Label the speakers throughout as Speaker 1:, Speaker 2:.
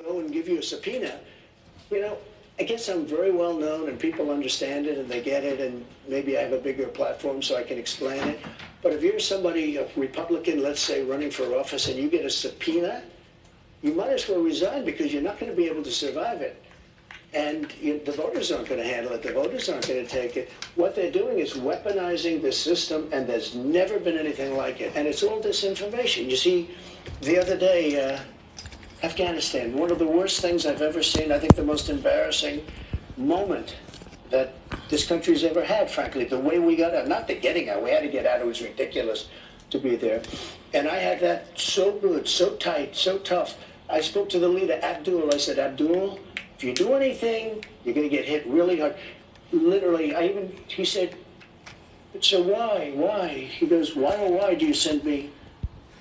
Speaker 1: go and give you a subpoena, you know, I guess I'm very well known and people understand it and they get it, and maybe I have a bigger platform so I can explain it. But if you're somebody, a Republican, let's say, running for office, and you get a subpoena, you might as well resign because you're not going to be able to survive it. And the voters aren't going to handle it. The voters aren't going to take it. What they're doing is weaponizing the system, and there's never been anything like it. And it's all disinformation. You see, the other day, Afghanistan, one of the worst things I've ever seen. I think the most embarrassing moment that this country's ever had, frankly, the way we got out. Not the getting out. We had to get out. It was ridiculous to be there. And I had that so good, so tight, so tough. I spoke to the leader, Abdul. I said, Abdul, if you do anything, you're going to get hit really hard. Literally, he said, so why? He goes, why do you send me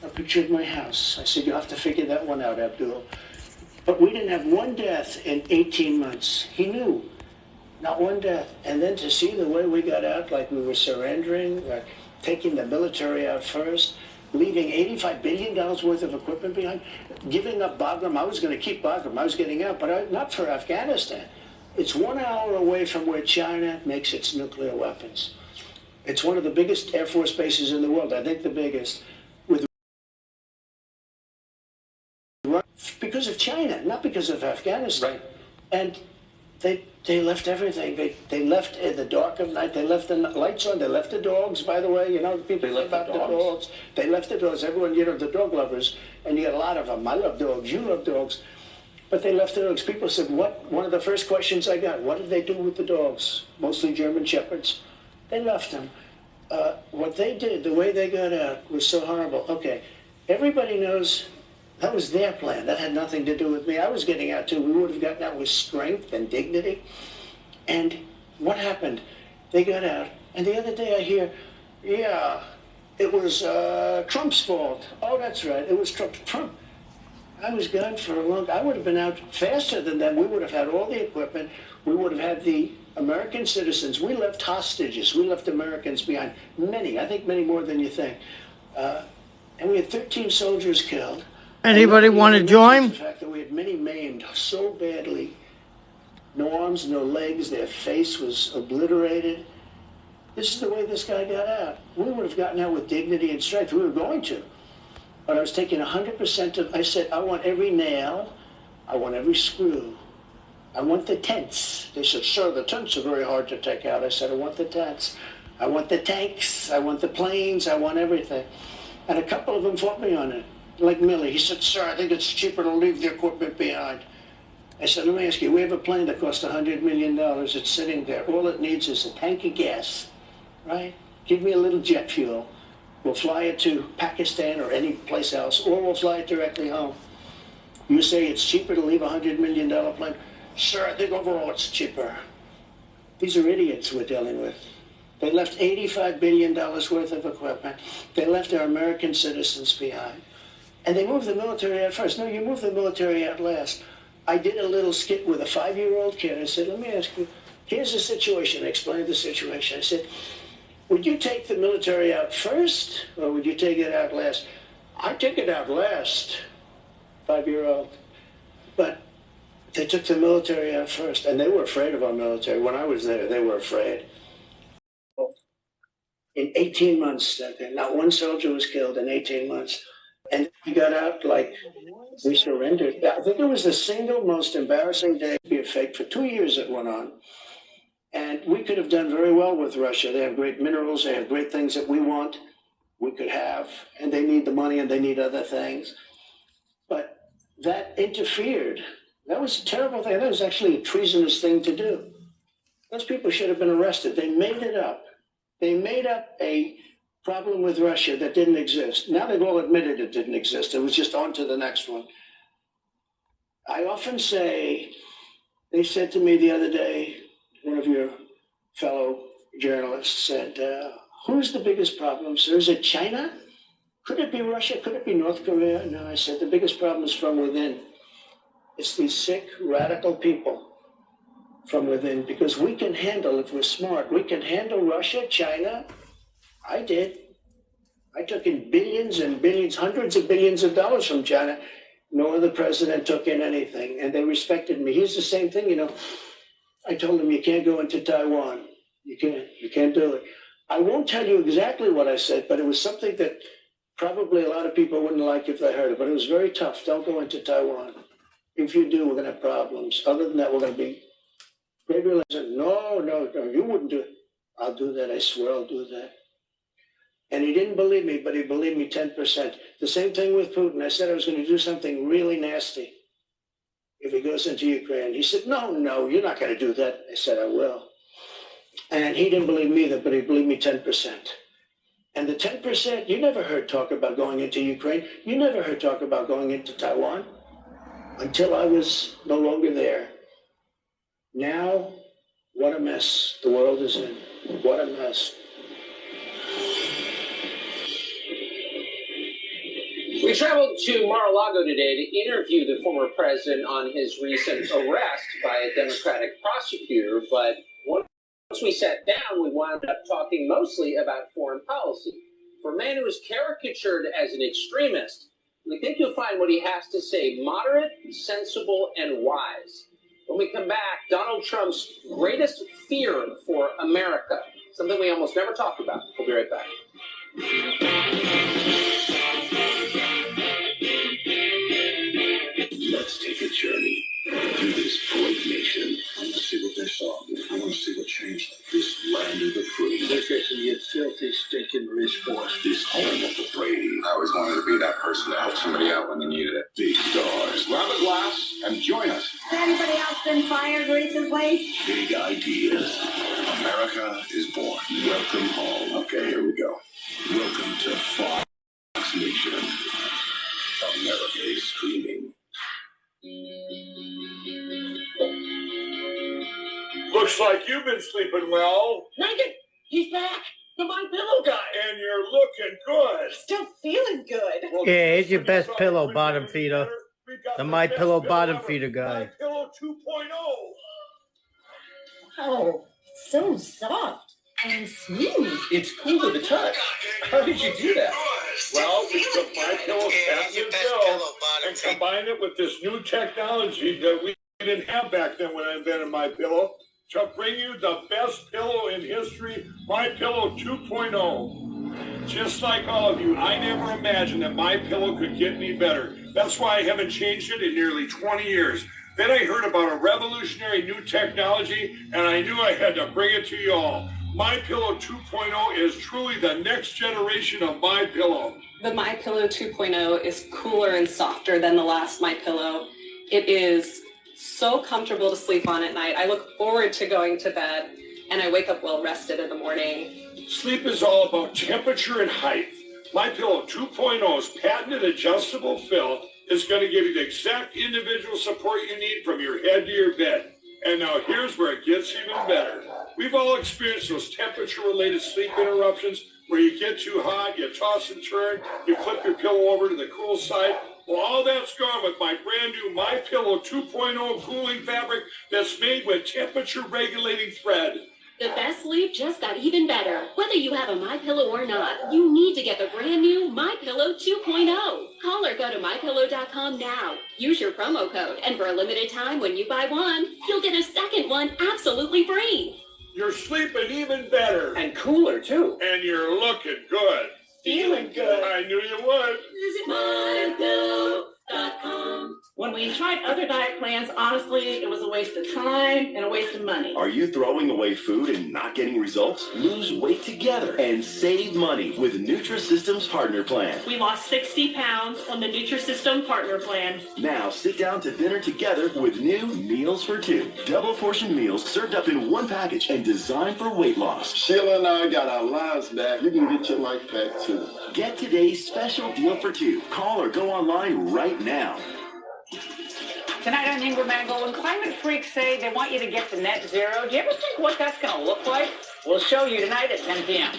Speaker 1: a picture of my house? I said, you have to figure that one out, Abdul. But we didn't have one death in 18 months. He knew, not one death. And then to see the way we got out, like we were surrendering, taking the military out first, leaving $85 billion worth of equipment behind, giving up Bagram. I was going to keep Bagram. I was getting out, but not for Afghanistan. It's 1 hour away from where China makes its nuclear weapons. It's one of the biggest Air Force bases in the world, I think the biggest, because of China, not because of Afghanistan.
Speaker 2: Right.
Speaker 1: And they left everything. They left in the dark of night. They left the lights on. They left the dogs, by the way. You know, people say about the dogs. They left the dogs. Everyone, you know, the dog lovers, and you get a lot of them. I love dogs. You love dogs. But they left the dogs. People said, what? One of the first questions I got, what did they do with the dogs? Mostly German Shepherds. They left them. What they did, the way they got out, was so horrible. Okay, everybody knows that was their plan. That had nothing to do with me. I was getting out too. We would have gotten out with strength and dignity. And what happened? They got out. And the other day I hear, yeah, it was Trump's fault. Oh, that's right. It was Trump. I was gone for a long time. I would have been out faster than them. We would have had all the equipment. We would have had the American citizens. We left hostages. We left Americans behind. Many, I think many more than you think. And we had 13 soldiers killed.
Speaker 3: Anybody want to join?
Speaker 1: The fact that we had many maimed so badly. No arms, no legs. Their face was obliterated. This is the way this guy got out. We would have gotten out with dignity and strength. We were going to. But I was taking 100% of, I said, I want every nail. I want every screw. I want the tents. They said, sir, the tents are very hard to take out. I said, I want the tents. I want the tanks. I want the planes. I want everything. And a couple of them fought me on it. Like Milley, he said, sir, I think it's cheaper to leave the equipment behind. I said, let me ask you, we have a plane that cost $100 million. It's sitting there. All it needs is a tank of gas, right? Give me a little jet fuel. We'll fly it to Pakistan or any place else, or we'll fly it directly home. You say it's cheaper to leave a $100 million plane? Sir, I think overall it's cheaper. These are idiots we're dealing with. They left $85 billion worth of equipment. They left our American citizens behind. And they moved the military out first. No, you move the military out last. I did a little skit with a 5-year-old kid. I said, let me ask you, here's the situation. I explained the situation. I said, would you take the military out first, or would you take it out last? I'd take it out last, 5-year-old. But they took the military out first, and they were afraid of our military. When I was there, they were afraid. In 18 months, not one soldier was killed in 18 months. And we got out like we surrendered. I think it was the single most embarrassing day to be a fake. For 2 years it went on. And we could have done very well with Russia. They have great minerals. They have great things that we want, we could have. And they need the money and they need other things. But that interfered. That was a terrible thing. That was actually a treasonous thing to do. Those people should have been arrested. They made it up. They made up a problem with Russia that didn't exist. Now they've all admitted it didn't exist. It was just on to the next one. I often say, they said to me the other day, one of your fellow journalists said, who's the biggest problem, sir? Is it China? Could it be Russia? Could it be North Korea? No, I said, the biggest problem is from within. It's these sick, radical people from within, because we can handle, if we're smart, we can handle Russia, China. I did. I took in billions and billions, hundreds of billions of dollars from China, No other president took in anything, and they respected me. He's the same thing, you know. I told him, you can't go into Taiwan. You can't do it. I won't tell you exactly what I said, but it was something that probably a lot of people wouldn't like if they heard it, but it was very tough. Don't go into Taiwan. If you do, we're going to have problems. Other than that, we're going to be great relations. No, you wouldn't do it. I'll do that. I swear I'll do that. And he didn't believe me, but he believed me 10%. The same thing with Putin. I said I was going to do something really nasty if he goes into Ukraine. He said, no, you're not going to do that. I said, I will. And he didn't believe me either, but he believed me 10%. And the 10%, you never heard talk about going into Ukraine. You never heard talk about going into Taiwan until I was no longer there. Now, what a mess the world is in. What a mess.
Speaker 2: We traveled to Mar-a-Lago today to interview the former president on his recent arrest by a Democratic prosecutor, but once we sat down, we wound up talking mostly about foreign policy. For a man who is caricatured as an extremist, we think you'll find what he has to say moderate, sensible, and wise. When we come back, Donald Trump's greatest fear for America, something we almost never talk about. We'll be right back.
Speaker 4: Let's take a journey through this great nation. I want to see what they saw. I want to see what changed this land of the free.
Speaker 5: Look at you filthy, stinking rich boys.
Speaker 4: This home of the brave.
Speaker 6: I always wanted to be that person to help somebody out when they needed it.
Speaker 4: Big stars.
Speaker 6: Grab a glass and join us.
Speaker 7: Has anybody else been fired recently?
Speaker 4: Big ideas. America is born. Welcome home. Okay, here we go. Welcome to Fox Nation. America is streaming.
Speaker 8: Looks like you've been sleeping well.
Speaker 9: Megan, he's back. The My Pillow guy.
Speaker 8: And you're looking good.
Speaker 9: Still feeling good.
Speaker 8: Well,
Speaker 3: Yeah, here's your best
Speaker 8: something
Speaker 3: pillow
Speaker 8: really
Speaker 3: bottom
Speaker 8: better.
Speaker 3: feeder.
Speaker 8: We've got
Speaker 3: The My
Speaker 8: best
Speaker 3: Pillow
Speaker 8: pillow
Speaker 3: bottom
Speaker 8: ever.
Speaker 3: feeder guy.
Speaker 8: My Pillow 2.0.
Speaker 9: Oh, so soft and smooth.
Speaker 2: It's cool to touch. How did you do that?
Speaker 8: Well, we took My Pillow patent and gel and combined it with this new technology that we didn't have back then when I invented My Pillow to bring you the best pillow in history, My Pillow 2.0. Just like all of you, I never imagined that My Pillow could get any better. That's why I haven't changed it in nearly 20 years. Then I heard about a revolutionary new technology, and I knew I had to bring it to you all. My Pillow 2.0 is truly the next generation of My Pillow.
Speaker 10: The My Pillow 2.0 is cooler and softer than the last My Pillow. It is so comfortable to sleep on at night. I look forward to going to bed, and I wake up well rested in the morning.
Speaker 8: Sleep is all about temperature and height. My Pillow 2.0's patented adjustable fill is going to give you the exact individual support you need from your head to your bed. And now here's where it gets even better. We've all experienced those temperature-related sleep interruptions where you get too hot, you toss and turn, you flip your pillow over to the cool side. Well, all that's gone with my brand new My Pillow 2.0 cooling fabric that's made with temperature-regulating thread.
Speaker 7: The best sleep just got even better. Whether you have a My Pillow or not, you need to get the brand new My Pillow 2.0. Call or go to mypillow.com now. Use your promo code, and for a limited time, when you buy one, you'll get a second one absolutely free.
Speaker 8: You're sleeping even better.
Speaker 2: And cooler, too.
Speaker 8: And you're looking good.
Speaker 9: Feeling good.
Speaker 8: I knew you would.
Speaker 7: Visit mypillow.com.
Speaker 9: When we tried other diet plans, honestly, it was a waste of time and a waste of money.
Speaker 4: Are you throwing away food and not getting results? Lose weight together and save money with Nutrisystem's Partner Plan.
Speaker 9: We lost 60 pounds on the Nutrisystem Partner Plan.
Speaker 4: Now sit down to dinner together with new Meals for Two. Double portion meals served up in one package and designed for weight loss.
Speaker 6: Sheila and I got our lives back. You can get your life back too.
Speaker 4: Get today's special deal for two. Call or go online right now.
Speaker 11: Tonight on Ingrid Mango, when climate freaks say they want you to get to net zero, do you ever think what that's going to look like? We'll show you tonight at 10 p.m.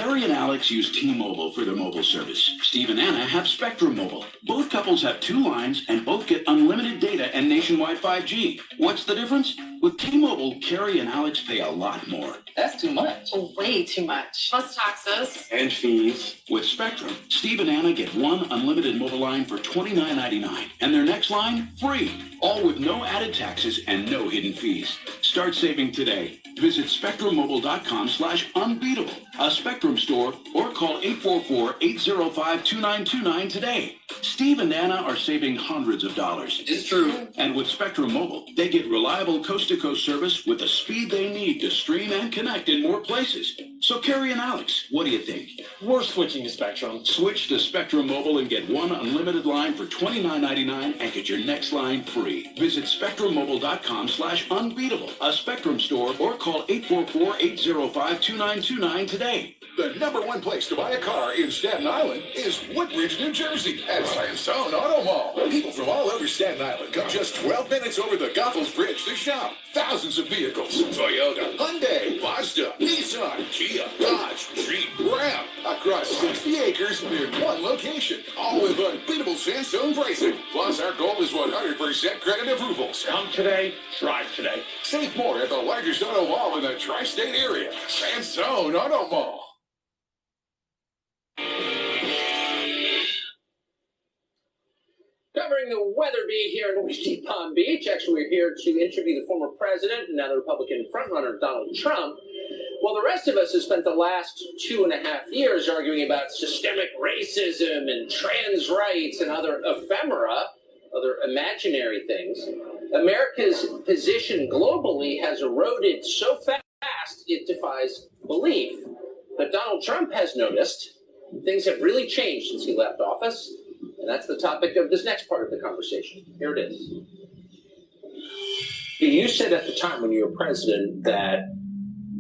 Speaker 12: Carrie and Alex use T-Mobile for their mobile service. Steve and Anna have Spectrum Mobile. Both couples have 2 lines and both get unlimited data and nationwide 5G. What's the difference? With T-Mobile, Carrie and Alex pay a lot more.
Speaker 10: That's too much. Oh, way too much. Plus taxes.
Speaker 12: And fees. With Spectrum, Steve and Anna get 1 unlimited mobile line for $29.99. And their next line, free. All with no added taxes and no hidden fees. Start saving today. Visit SpectrumMobile.com/unbeatable, a Spectrum store, or call 844-805-2929 today. Steve and Anna are saving hundreds of dollars.
Speaker 10: It's true.
Speaker 12: And with Spectrum Mobile, they get reliable coast-to-coast service with the speed they need to stream and connect in more places. So Carrie and Alex, what do you think?
Speaker 13: We're switching to Spectrum.
Speaker 12: Switch to Spectrum Mobile and get 1 unlimited line for $29.99 and get your next line free. Visit SpectrumMobile.com/unbeatable, a Spectrum store, or call 844-805-2929 today.
Speaker 4: The #1 place to buy a car in Staten Island is Woodbridge, New Jersey, at Sansone Auto Mall. People from all over Staten Island come just 12 minutes over the Goethals Bridge to shop. Thousands of vehicles: Toyota, Hyundai, Mazda, Nissan, Kia, Dodge, Jeep, Ram, across 60 acres in one location, all with unbeatable Sansone pricing. Plus, our goal is 100% credit approvals.
Speaker 8: Come today, drive today.
Speaker 4: Save more at the largest auto mall in the tri-state area, Sansone Auto Mall.
Speaker 2: Covering the Weatherby here in windy Palm Beach. Actually, we're here to interview the former president and now the Republican frontrunner, Donald Trump. While the rest of us have spent the last 2.5 years arguing about systemic racism and trans rights and other ephemera, other imaginary things, America's position globally has eroded so fast it defies belief. But Donald Trump has noticed things have really changed since he left office. And that's the topic of this next part of the conversation. Here it is. You said at the time when you were president that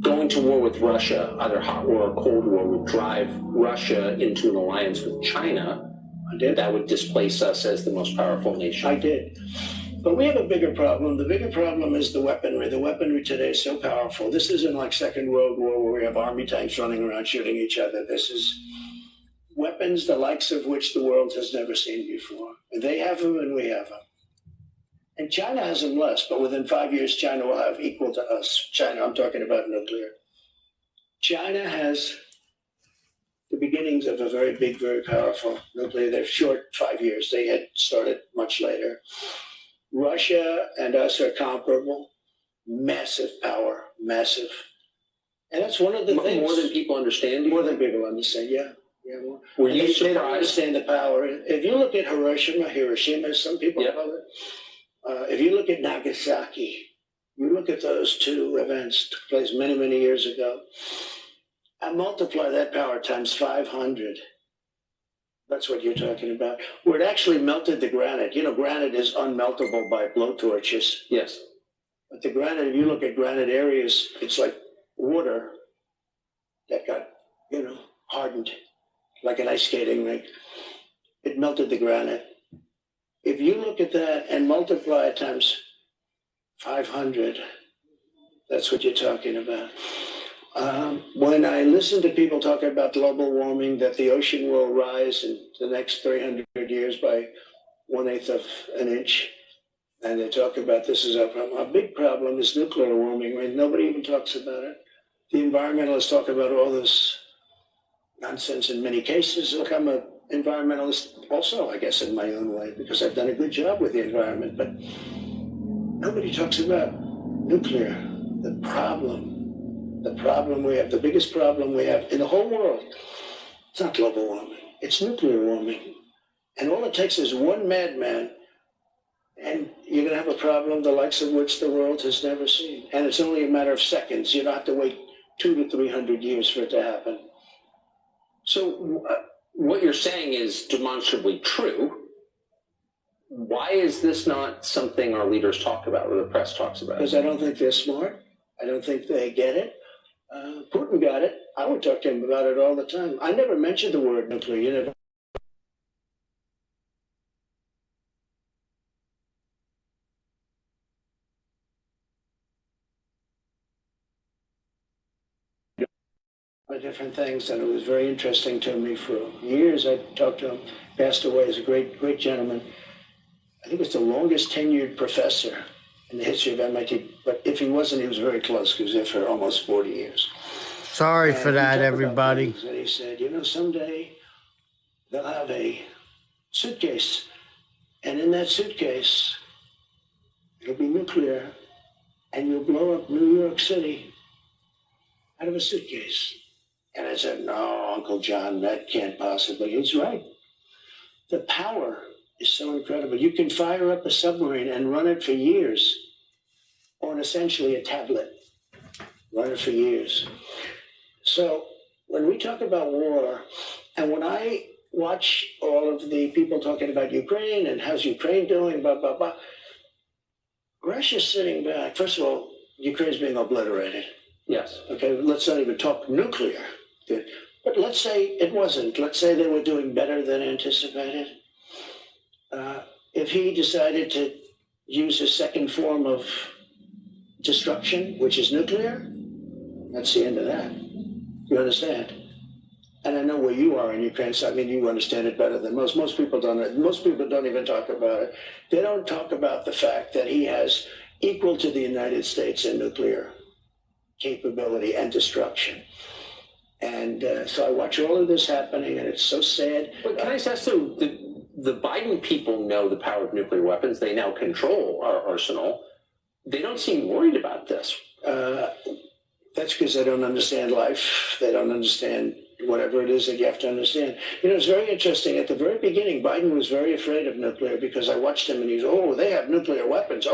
Speaker 2: going to war with Russia, either hot war or cold war, would drive Russia into an alliance with China.
Speaker 1: I did.
Speaker 2: That would displace us as the most powerful nation.
Speaker 1: I did. But we have a bigger problem. The bigger problem is the weaponry. The weaponry today is so powerful. This isn't like Second World War where we have army tanks running around shooting each other. This is weapons the likes of which the world has never seen before. And they have them and we have them. And China has them less, but within 5 years, China will have equal to us. China, I'm talking about nuclear. China has the beginnings of a very big, very powerful nuclear. They're short 5 years. They had started much later. Russia and us are comparable. Massive power, massive. And that's one of the things.
Speaker 2: More than people understand?
Speaker 1: More than people understand, yeah. More.
Speaker 2: Were you
Speaker 1: They
Speaker 2: surprised?
Speaker 1: don't understand the power. If you look at Hiroshima, some people call it. If you look at Nagasaki, you look at those two events took place many, many years ago. I multiply that power times 500. That's what you're talking about. Where it actually melted the granite. You know, granite is unmeltable by blowtorches.
Speaker 2: Yes.
Speaker 1: But the granite, if you look at granite areas, it's like water that got, hardened, like an ice skating rink. It melted the granite. If you look at that and multiply it times 500, that's what you're talking about. When I listen to people talk about global warming, that the ocean will rise in the next 300 years by 1/8 of an inch, and they talk about this is our problem. Our big problem is nuclear warming, right? Nobody even talks about it. The environmentalists talk about all this nonsense in many cases. Look, I'm an environmentalist also, I guess, in my own way, because I've done a good job with the environment, but nobody talks about nuclear, the problem we have, the biggest problem we have in the whole world. It's not global warming, it's nuclear warming. And all it takes is one madman, and you're going to have a problem the likes of which the world has never seen. And it's only a matter of seconds. You don't have to wait 200 to 300 years for it to happen.
Speaker 2: So what you're saying is demonstrably true. Why is this not something our leaders talk about or the press talks about?
Speaker 1: Because I don't think they're smart. I don't think they get it. Putin got it. I would talk to him about it all the time. I never mentioned the word nuclear. You never. different things, and it was very interesting to me. For years, I talked to him. Passed away as a great gentleman. I think it's the longest tenured professor in the history of MIT. But if he wasn't, he was very close. He was there for almost 40 years.
Speaker 3: Sorry for that, everybody.
Speaker 1: And he said, someday they'll have a suitcase, and in that suitcase, it'll be nuclear, and you'll blow up New York City out of a suitcase. And I said, no, Uncle John, that can't possibly. He's right. The power is so incredible. You can fire up a submarine and run it for years on essentially a tablet. Run it for years. So when we talk about war, and when I watch all of the people talking about Ukraine and how's Ukraine doing, blah, blah, blah, Russia's sitting back. First of all, Ukraine's being obliterated.
Speaker 2: Yes.
Speaker 1: Okay, let's not even talk nuclear. But let's say it wasn't. Let's say they were doing better than anticipated. If he decided to use a second form of destruction, which is nuclear, that's the end of that. You understand? And I know where you are in Ukraine, so I mean, you understand it better than most. Most people don't. Most people don't even talk about it. They don't talk about the fact that he has equal to the United States in nuclear capability and destruction. And so I watch all of this happening, and it's so sad.
Speaker 2: But can I say so? The Biden people know the power of nuclear weapons. They now control our arsenal. They don't seem worried about this.
Speaker 1: That's because they don't understand life. They don't understand whatever it is that you have to understand. It's very interesting. At the very beginning, Biden was very afraid of nuclear because I watched him and he's, they have nuclear weapons.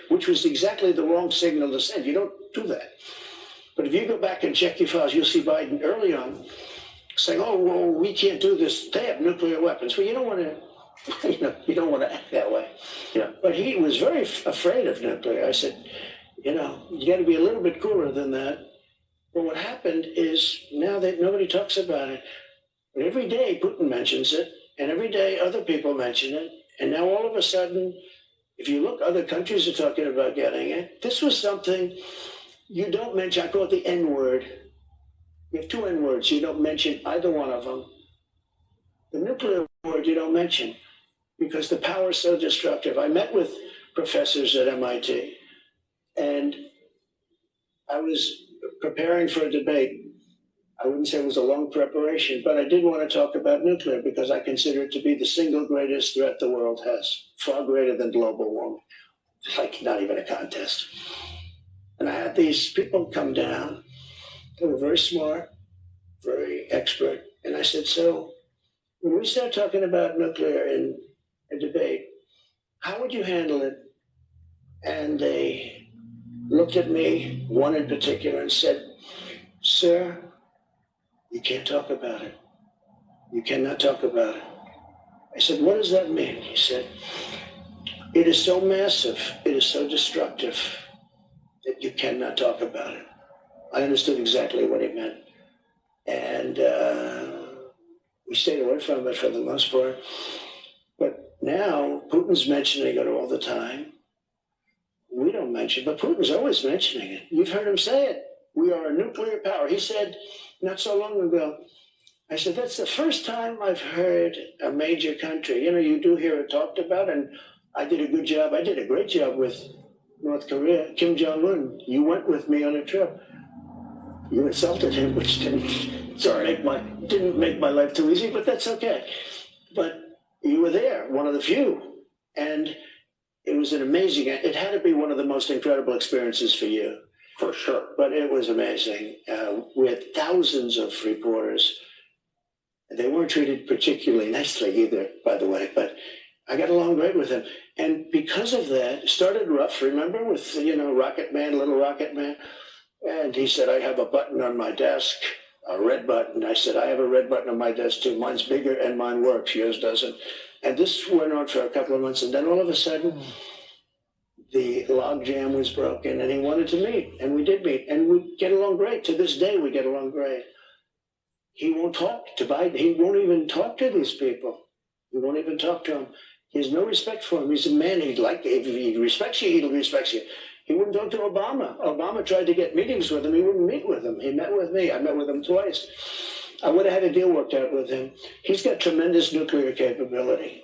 Speaker 1: Which was exactly the wrong signal to send. You don't do that. But if you go back and check your files, you'll see Biden early on saying, we can't do this. They have nuclear weapons. Well, you don't want to act that way.
Speaker 2: Yeah.
Speaker 1: But he was very afraid of nuclear. I said, you got to be a little bit cooler than that. But what happened is now that nobody talks about it, but every day Putin mentions it, and every day other people mention it, and now all of a sudden, if you look, other countries are talking about getting it. This was something you don't mention. I call it the N-word. You have two N-words. You don't mention either one of them. The nuclear word you don't mention because the power is so destructive. I met with professors at MIT, and I was preparing for a debate. I wouldn't say it was a long preparation, but I did want to talk about nuclear because I consider it to be the single greatest threat the world has, far greater than global warming. Like not even a contest. And I had these people come down. They were very smart, very expert. And I said, so when we start talking about nuclear in a debate, how would you handle it? And they looked at me, one in particular, and said, sir, you can't talk about it. You cannot talk about it. I said, what does that mean? He said, it is so massive, it is so destructive that you cannot talk about it. I understood exactly what he meant. And we stayed away from it for the most part. But now Putin's mentioning it all the time. We don't mention it, but Putin's always mentioning it. You've heard him say it. We are a nuclear power. He said not so long ago, I said, that's the first time I've heard a major country. You do hear it talked about, and I did a good job. I did a great job with North Korea. Kim Jong-un, you went with me on a trip. You insulted him, which didn't make my life too easy, but that's okay. But you were there, one of the few. And it was it had to be one of the most incredible experiences for you.
Speaker 2: For sure.
Speaker 1: But it was amazing. We had thousands of reporters. They weren't treated particularly nicely either, by the way, but I got along great with them. And because of that, it started rough, remember, with, Rocket Man, Little Rocket Man? And he said, I have a button on my desk, a red button. I said, I have a red button on my desk too. Mine's bigger and mine works, yours doesn't. And this went on for a couple of months, and then all of a sudden, the log jam was broken, and he wanted to meet, and we did meet, and we get along great. To this day, we get along great. He won't talk to Biden. He won't even talk to these people. He won't even talk to them. He has no respect for him. He's a man. If he respects you, he respects you. He wouldn't talk to Obama. Obama tried to get meetings with him. He wouldn't meet with him. He met with me. I met with him twice. I would have had a deal worked out with him. He's got tremendous nuclear capability.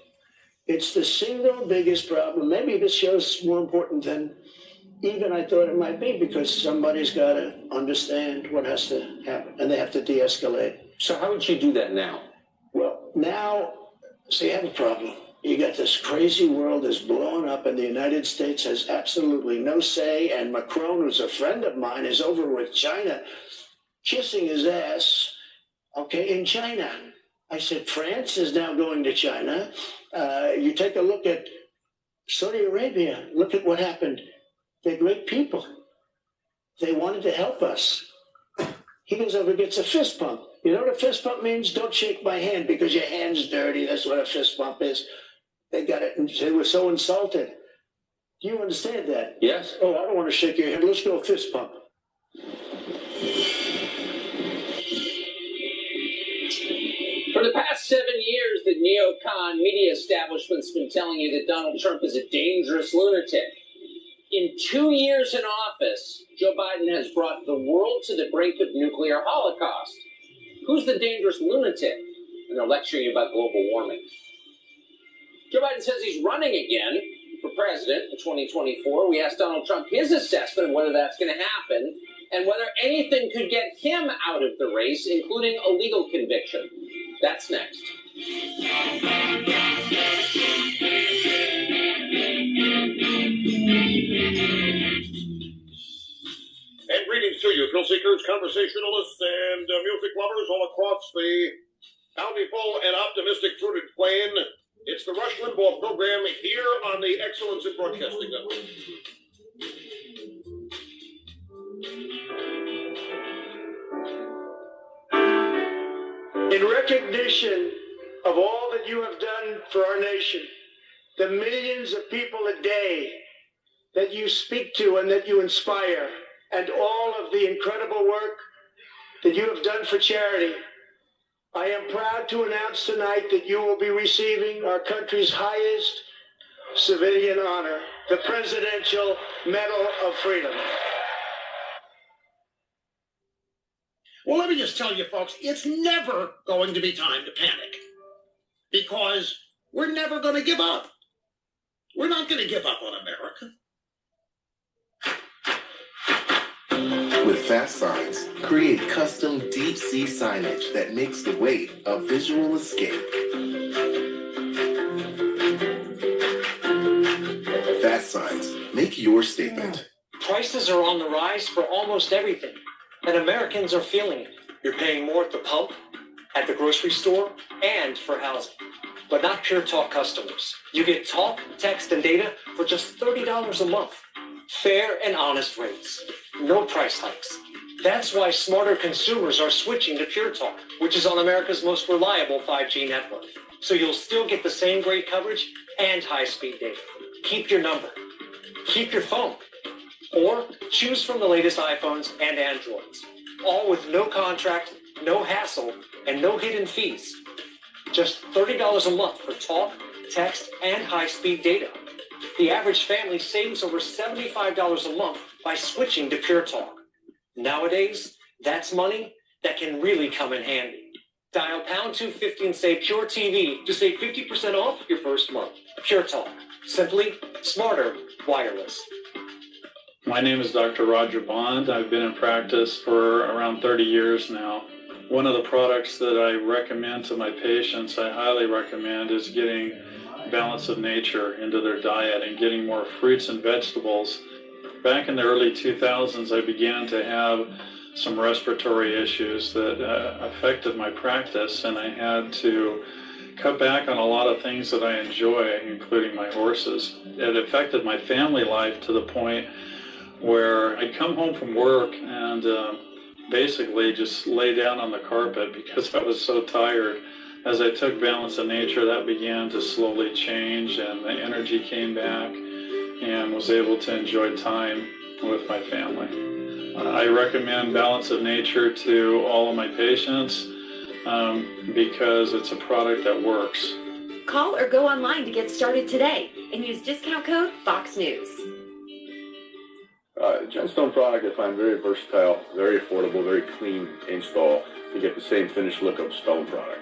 Speaker 1: It's the single biggest problem. Maybe this show's more important than even I thought it might be, because somebody's got to understand what has to happen, and they have to de-escalate.
Speaker 2: So how would you do that now?
Speaker 1: Well, now, see, I have a problem. You got this crazy world that's blowing up, and the United States has absolutely no say, and Macron, who's a friend of mine, is over with China, kissing his ass, okay, in China. I said, France is now going to China. You take a look at Saudi Arabia. Look at what happened. They're great people. They wanted to help us. He goes over and gets a fist pump. You know what a fist pump means? Don't shake my hand because your hand's dirty. That's what a fist pump is. They got it, and they were so insulted. Do you understand that?
Speaker 2: Yes.
Speaker 1: Oh, I don't want to shake your hand. Let's go fist pump.
Speaker 2: For the past 7 years, the neocon media establishment's been telling you that Donald Trump is a dangerous lunatic. In 2 years in office, Joe Biden has brought the world to the brink of nuclear holocaust. Who's the dangerous lunatic? And they're lecturing you about global warming. Joe Biden says he's running again for president in 2024. We asked Donald Trump his assessment of whether that's going to happen and whether anything could get him out of the race, including a legal conviction. That's next.
Speaker 8: And greetings to you, thrill seekers, conversationalists, and music lovers all across the bountiful and optimistic fruited plain. It's the Rush Limbaugh program here on the Excellence in Broadcasting Network.
Speaker 1: In recognition of all that you have done for our nation, the millions of people a day that you speak to and that you inspire, and all of the incredible work that you have done for charity, I am proud to announce tonight that you will be receiving our country's highest civilian honor, the Presidential Medal of Freedom.
Speaker 14: Well, let me just tell you, folks, it's never going to be time to panic, because we're never going to give up. We're not going to give up on America.
Speaker 15: With Fast Signs, create custom deep sea signage that makes the wait a visual escape. Fast Signs, make your statement.
Speaker 13: Prices are on the rise for almost everything, and Americans are feeling it. You're paying more at the pump, at the grocery store, and for housing. But not Pure Talk customers. You get talk, text, and data for just $30 a month. Fair and honest rates. No price hikes. That's why smarter consumers are switching to Pure Talk, which is on America's most reliable 5G network. So you'll still get the same great coverage and high-speed data. Keep your number. Keep your phone. Or choose from the latest iPhones and Androids. All with no contract, no hassle, and no hidden fees. Just $30 a month for talk, text, and high-speed data. The average family saves over $75 a month by switching to Pure Talk. Nowadays, that's money that can really come in handy. Dial pound 250 and say Pure TV to save 50% off your first month. Pure Talk. Simply, smarter, wireless.
Speaker 16: My name is Dr. Roger Bond. I've been in practice for around 30 years now. One of the products that I recommend to my patients, I highly recommend, is getting Balance of Nature into their diet and getting more fruits and vegetables. Back in the early 2000s, I began to have some respiratory issues that affected my practice, and I had to cut back on a lot of things that I enjoy, including my horses. It affected my family life to the point where I'd come home from work and basically just lay down on the carpet because I was so tired. As I took Balance of Nature, that began to slowly change, and the energy came back and was able to enjoy time with my family. I recommend Balance of Nature to all of my patients because it's a product that works.
Speaker 17: Call or go online to get started today and use discount code Fox News. Gemstone product I find very versatile, very affordable, very clean install. You get the same finished look of stone product.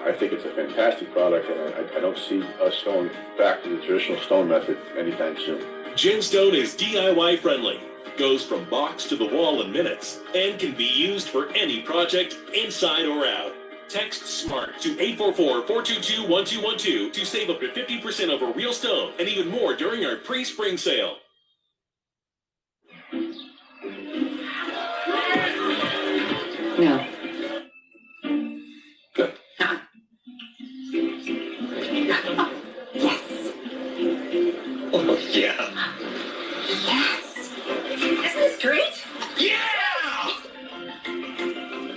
Speaker 17: I think it's a fantastic product, and I don't see us going back to the traditional stone method anytime soon.
Speaker 18: Gemstone is DIY friendly, goes from box to the wall in minutes, and can be used for any project, inside or out. Text SMART to 844-422-1212 to save up to 50% over real stone and even more during our pre-spring sale.
Speaker 11: No.
Speaker 17: Good.
Speaker 11: Yes.
Speaker 18: Oh, yeah.
Speaker 11: Yes. Isn't this great?
Speaker 18: Yeah!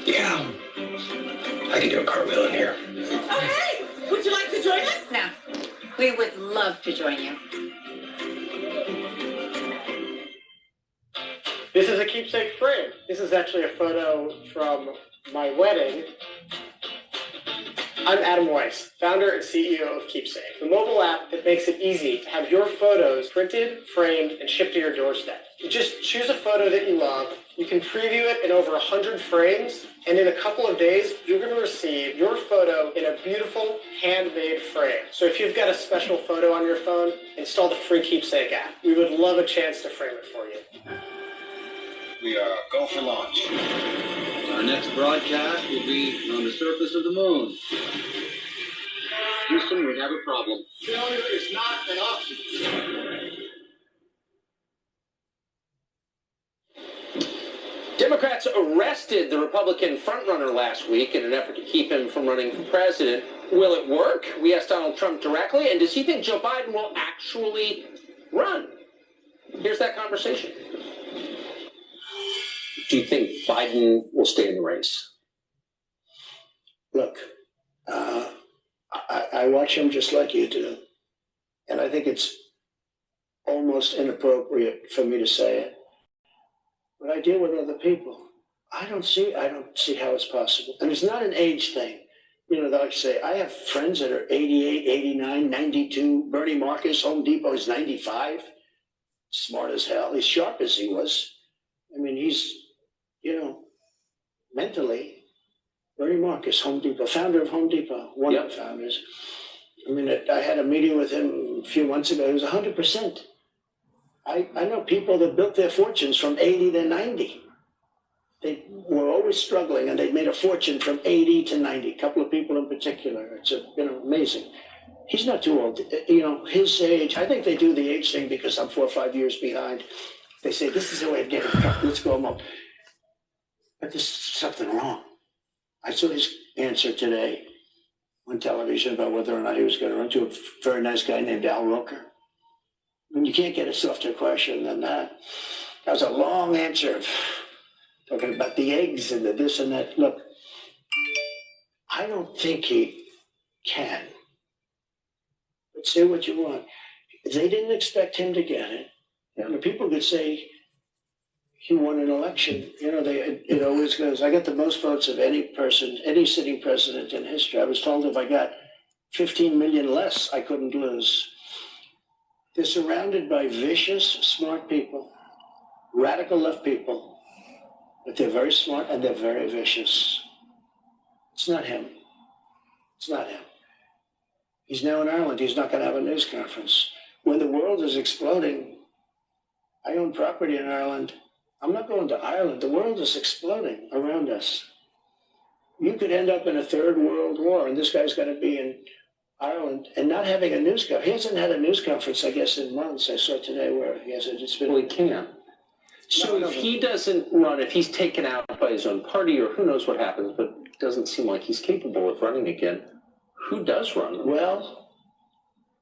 Speaker 18: Yeah. I can do a cartwheel in here.
Speaker 11: Oh, hey! Would you like to join us? No. We would love to join you.
Speaker 19: This is a keepsake frame. This is actually a photo from my wedding. I'm Adam Weiss, founder and CEO of Keepsake, the mobile app that makes it easy to have your photos printed, framed, and shipped to your doorstep. You just choose a photo that you love, you can preview it in over 100 frames, and in a couple of days, you're going to receive your photo in a beautiful, handmade frame. So if you've got a special photo on your phone, install the free Keepsake app. We would love a chance to frame it for you.
Speaker 20: We are go for launch.
Speaker 21: Our next broadcast will be on the surface of the moon. Houston, we have a problem.
Speaker 20: Failure is not an option.
Speaker 2: Democrats arrested the Republican frontrunner last week in an effort to keep him from running for president. Will it work? We asked Donald Trump directly, and does he think Joe Biden will actually run? Here's that conversation. Do you think Biden will stay in the race?
Speaker 1: Look, I watch him just like you do, and I think it's almost inappropriate for me to say it. But I deal with other people. I don't see how it's possible. And it's not an age thing. You know, like I say, I have friends that are 88, 89, 92. Bernie Marcus, Home Depot, is 95. Smart as hell. He's sharp as he was. I mean, he's, mentally, Bernie Marcus, Home Depot, founder of Home Depot, one of the founders. I mean, I had a meeting with him a few months ago. He was 100%. I know people that built their fortunes from 80 to 90. They were always struggling, and they made a fortune from 80 to 90. A couple of people in particular. It's amazing. He's not too old. His age, I think they do the age thing because I'm 4 or 5 years behind. They say, this is the way of getting cut. Let's go up. But there's something wrong. I saw his answer today on television about whether or not he was going to run to a very nice guy named Al Roker. I mean, you can't get a softer question than that. That was a long answer, talking about the eggs and the this and that. Look, I don't think he can. But say what you want. They didn't expect him to get it. The people could say he won an election. It always goes. I got the most votes of any person, any sitting president in history. I was told if I got 15 million less, I couldn't lose. They're surrounded by vicious, smart people, radical left people, but they're very smart and they're very vicious. It's not him. It's not him. He's now in Ireland. He's not going to have a news conference. When the world is exploding, I own property in Ireland. I'm not going to Ireland. The world is exploding around us. You could end up in a third world war, and this guy's going to be in Ireland and not having a news conference. He hasn't had a news conference, I guess, in months. I saw today where he hasn't. It's been.
Speaker 2: Well, he can't. So if he doesn't run, if he's taken out by his own party, or who knows what happens, but it doesn't seem like he's capable of running again, who does run?
Speaker 1: Well,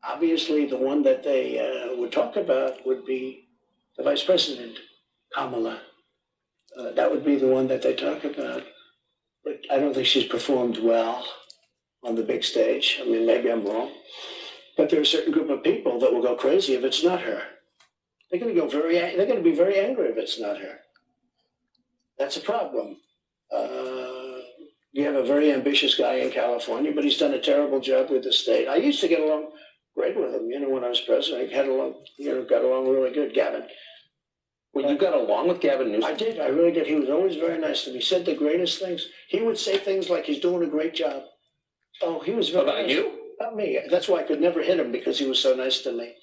Speaker 1: obviously the one that they would talk about would be the vice president, Kamala. That would be the one that they talk about. But I don't think she's performed well on the big stage. I mean, maybe I'm wrong. But there are a certain group of people that will go crazy if it's not her. They're going to be very angry if it's not her. That's a problem. You have a very ambitious guy in California, but he's done a terrible job with the state. I used to get along great with him, when I was president. I got along really good, Gavin.
Speaker 2: Well, you got along with Gavin Newsom?
Speaker 1: I did. I really did. He was always very nice to me. He said the greatest things. He would say things like he's doing a great job. Oh, he was very
Speaker 2: About
Speaker 1: nice.
Speaker 2: you?
Speaker 1: Not me. That's why I could never hit him, because he was so nice to me.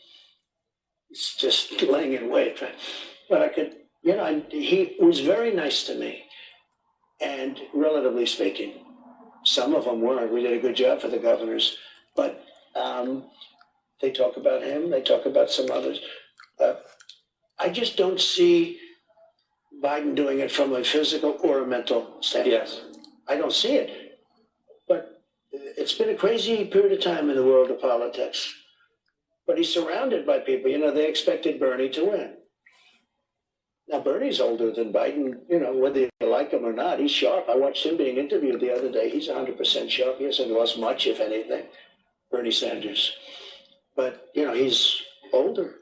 Speaker 1: It's just laying in wait. But I could, he was very nice to me. And relatively speaking, some of them weren't. We did a good job for the governors. But they talk about him. They talk about some others. I just don't see Biden doing it from a physical or a mental standpoint.
Speaker 2: Yes.
Speaker 1: I don't see it. But it's been a crazy period of time in the world of politics. But he's surrounded by people. They expected Bernie to win. Now, Bernie's older than Biden, whether you like him or not. He's sharp. I watched him being interviewed the other day. He's 100% sharp. He hasn't lost much, if anything, Bernie Sanders. But, he's older.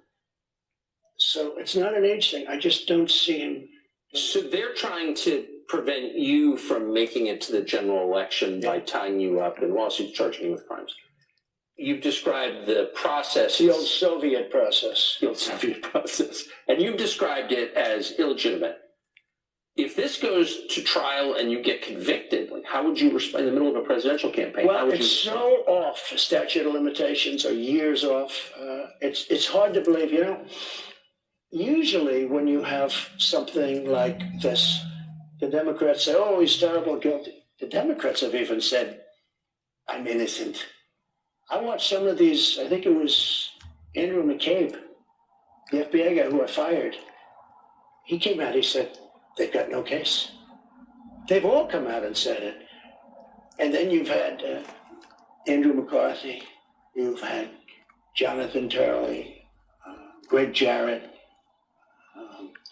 Speaker 1: So it's not an age thing. I just don't see him.
Speaker 2: So they're trying to prevent you from making it to the general election by tying you up in lawsuits, charging you with crimes. You've described the process.
Speaker 1: The old Soviet process.
Speaker 2: The old Soviet process. And you've described it as illegitimate. If this goes to trial and you get convicted, how would you respond in the middle of a presidential campaign?
Speaker 1: Well, it's so off. Statute of limitations are years off. It's hard to believe, Usually when you have something like this, the Democrats say, oh, he's terrible, guilty. The Democrats have even said, I'm innocent. I watched some of these, I think it was Andrew McCabe, the FBI guy who I fired. He came out, he said, they've got no case. They've all come out and said it. And then you've had Andrew McCarthy, you've had Jonathan Turley, Greg Jarrett,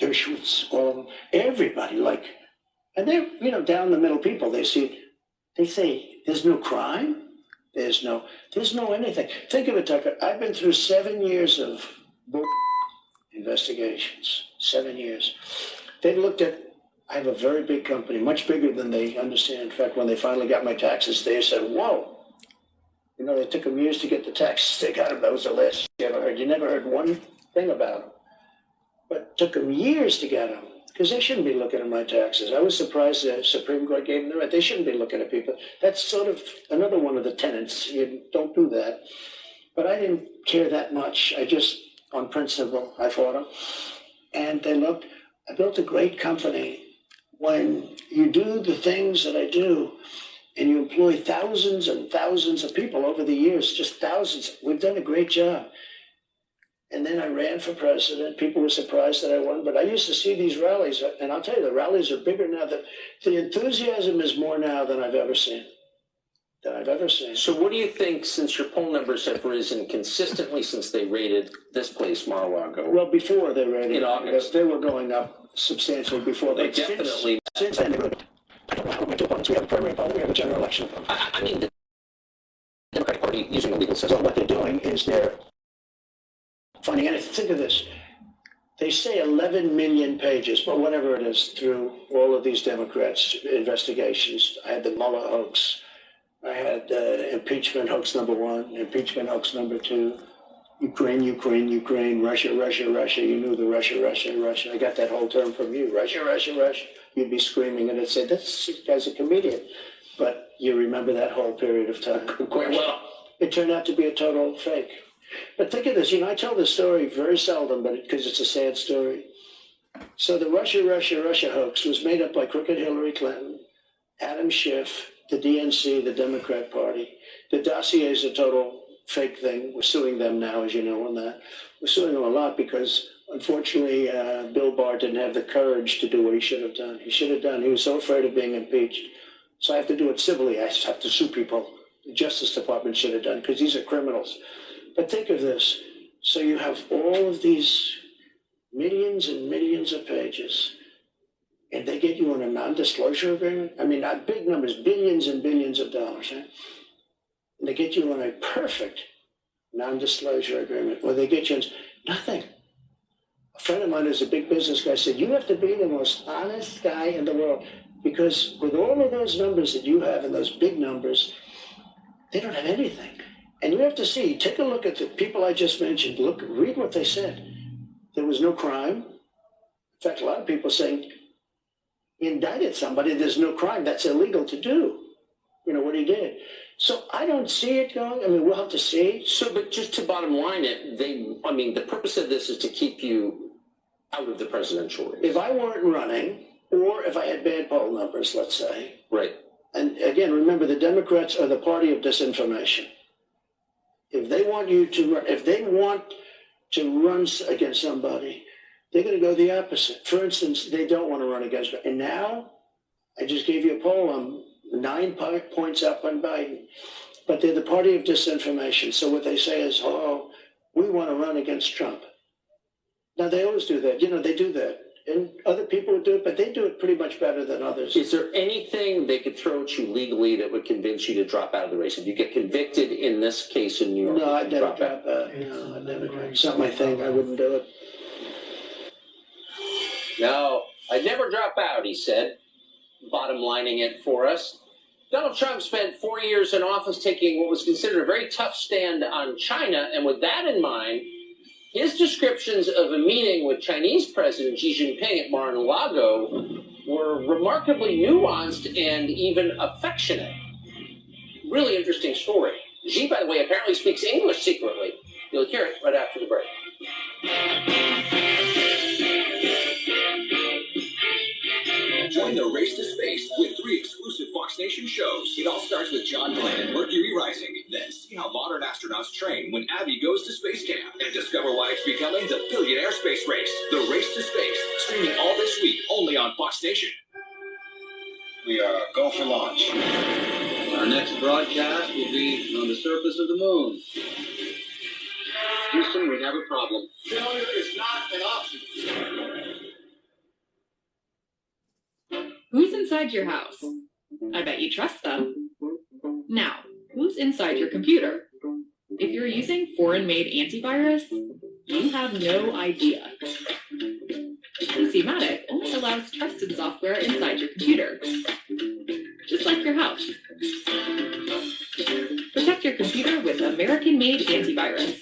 Speaker 1: Dershowitz, all of them, everybody, and they're, down the middle people. They say, there's no crime. There's no anything. Think of it, Tucker. I've been through 7 years of investigations. 7 years. They've looked at, I have a very big company, much bigger than they understand. In fact, when they finally got my taxes, they said, whoa. They took them years to get the taxes. They got them. That was the last you ever heard. You never heard one thing about them. But it took them years to get them, because they shouldn't be looking at my taxes. I was surprised the Supreme Court gave them the right. They shouldn't be looking at people. That's sort of another one of the tenets. You don't do that. But I didn't care that much. I just, on principle, I fought them. And they looked. I built a great company. When you do the things that I do, and you employ thousands and thousands of people over the years, just thousands, we've done a great job. And then I ran for president. People were surprised that I won. But I used to see these rallies, and I'll tell you, the rallies are bigger now. The enthusiasm is more now than I've ever seen.
Speaker 2: So what do you think, since your poll numbers have risen consistently since they raided this place, Mar-a-Lago?
Speaker 1: Well, before they raided
Speaker 2: in August.
Speaker 1: They were going up substantially before.
Speaker 2: They definitely.
Speaker 1: Since then, I don't know how we do it. We have a primary vote, we have a general election.
Speaker 2: I mean, the Democratic Party using the legal system.
Speaker 1: Well, what they're doing is they're finding anything. Think of this. They say 11 million pages, but whatever it is, through all of these Democrats' investigations. I had the Mueller hoax. I had impeachment hoax number 1, impeachment hoax number 2, Ukraine, Russia. You knew the Russia. I got that whole term from you, Russia. You'd be screaming, and it'd say, this guy's a comedian. But you remember that whole period of time.
Speaker 2: Quite well.
Speaker 1: It turned out to be a total fake. But think of this, I tell this story very seldom, but because it's a sad story. So the Russia hoax was made up by crooked Hillary Clinton, Adam Schiff, the DNC, the Democrat Party. The dossier is a total fake thing. We're suing them now, as you know, on that. We're suing them a lot because, unfortunately, Bill Barr didn't have the courage to do what he should have done. He was so afraid of being impeached. So I have to do it civilly. I have to sue people. The Justice Department should have done, because these are criminals. But think of this. So you have all of these millions and millions of pages, and they get you on a non-disclosure agreement? I mean, not big numbers, billions and billions of dollars, right? And they get you on a perfect non-disclosure agreement, or they get you on nothing. A friend of mine who's a big business guy said, you have to be the most honest guy in the world, because with all of those numbers that you have and those big numbers, they don't have anything. And you have to see, take a look at the people I just mentioned. Read what they said. There was no crime. In fact, a lot of people saying, he indicted somebody, there's no crime, that's illegal to do. You know, what he did. So I don't see it going. I mean, we'll have to see.
Speaker 2: So, but just to bottom line it, the purpose of this is to keep you out of the presidential race.
Speaker 1: If I weren't running, or if I had bad poll numbers, let's say.
Speaker 2: Right.
Speaker 1: And again, remember, the Democrats are the party of disinformation. If they want you to run, if they want to run against somebody, they're going to go the opposite. For instance, they don't want to run against, and now, I just gave you a poll, I'm 9 points up on Biden, but they're the party of disinformation. So what they say is, oh, we want to run against Trump. Now, they always do that. You know, they do that. And other people would do it, but they do it pretty much better than others.
Speaker 2: Is there anything they could throw at you legally that would convince you to drop out of the race? If you get convicted in this case in New York,
Speaker 1: no, I'd never drop out. No, I'd never drop. It's not my thing. I wouldn't do it.
Speaker 2: No, I'd never drop out, he said, bottom lining it for us. Donald Trump spent 4 years in office taking what was considered a very tough stand on China, and with that in mind, his descriptions of a meeting with Chinese President Xi Jinping at Mar-a-Lago were remarkably nuanced and even affectionate. Really interesting story. Xi, by the way, apparently speaks English secretly. You'll hear it right after the break.
Speaker 5: Join the race to space with 3 exclusive Fox Nation shows. It all starts with John Glenn and Mercury Rising. Then see how modern astronauts train when Abby goes to space camp and discover why it's becoming the billionaire space race. The Race to Space, streaming all this week only on Fox Nation.
Speaker 20: We go for launch.
Speaker 21: Our next broadcast will be on the surface of the moon. Houston, we have a problem.
Speaker 20: Failure is not an option.
Speaker 22: Who's inside your house? I bet you trust them. Now, who's inside your computer? If you're using foreign-made antivirus, you have no idea. PCmatic only allows trusted software inside your computer, just like your house. Protect your computer with American-made antivirus.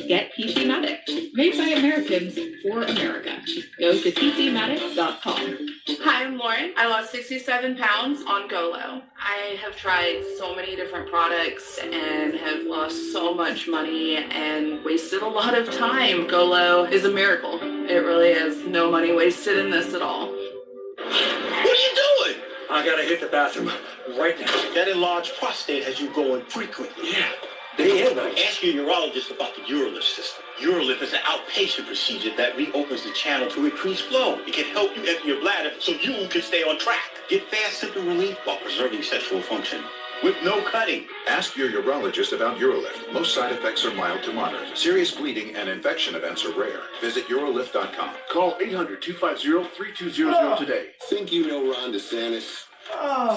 Speaker 22: Get PCmatic, made by Americans for America. Go to PCmatic.com.
Speaker 23: Hi, I'm Lauren. I lost 67 pounds on Golo. I have tried so many different products and have lost so much money and wasted a lot of time. Golo is a miracle. It really is. No money wasted in this at all.
Speaker 14: What are you doing?
Speaker 13: I gotta hit the bathroom right now.
Speaker 14: That enlarged prostate has you going frequently.
Speaker 13: Yeah. They
Speaker 14: Ask your urologist about the UroLift system. UroLift is an outpatient procedure that reopens the channel to increase flow. It can help you empty your bladder so you can stay on track. Get fast symptom relief while preserving sexual function with no cutting.
Speaker 4: Ask your urologist about UroLift. Most side effects are mild to moderate. Serious bleeding and infection events are rare. Visit urolift.com.
Speaker 6: Call 800-250-3200 today.
Speaker 20: Think you know Ron DeSantis?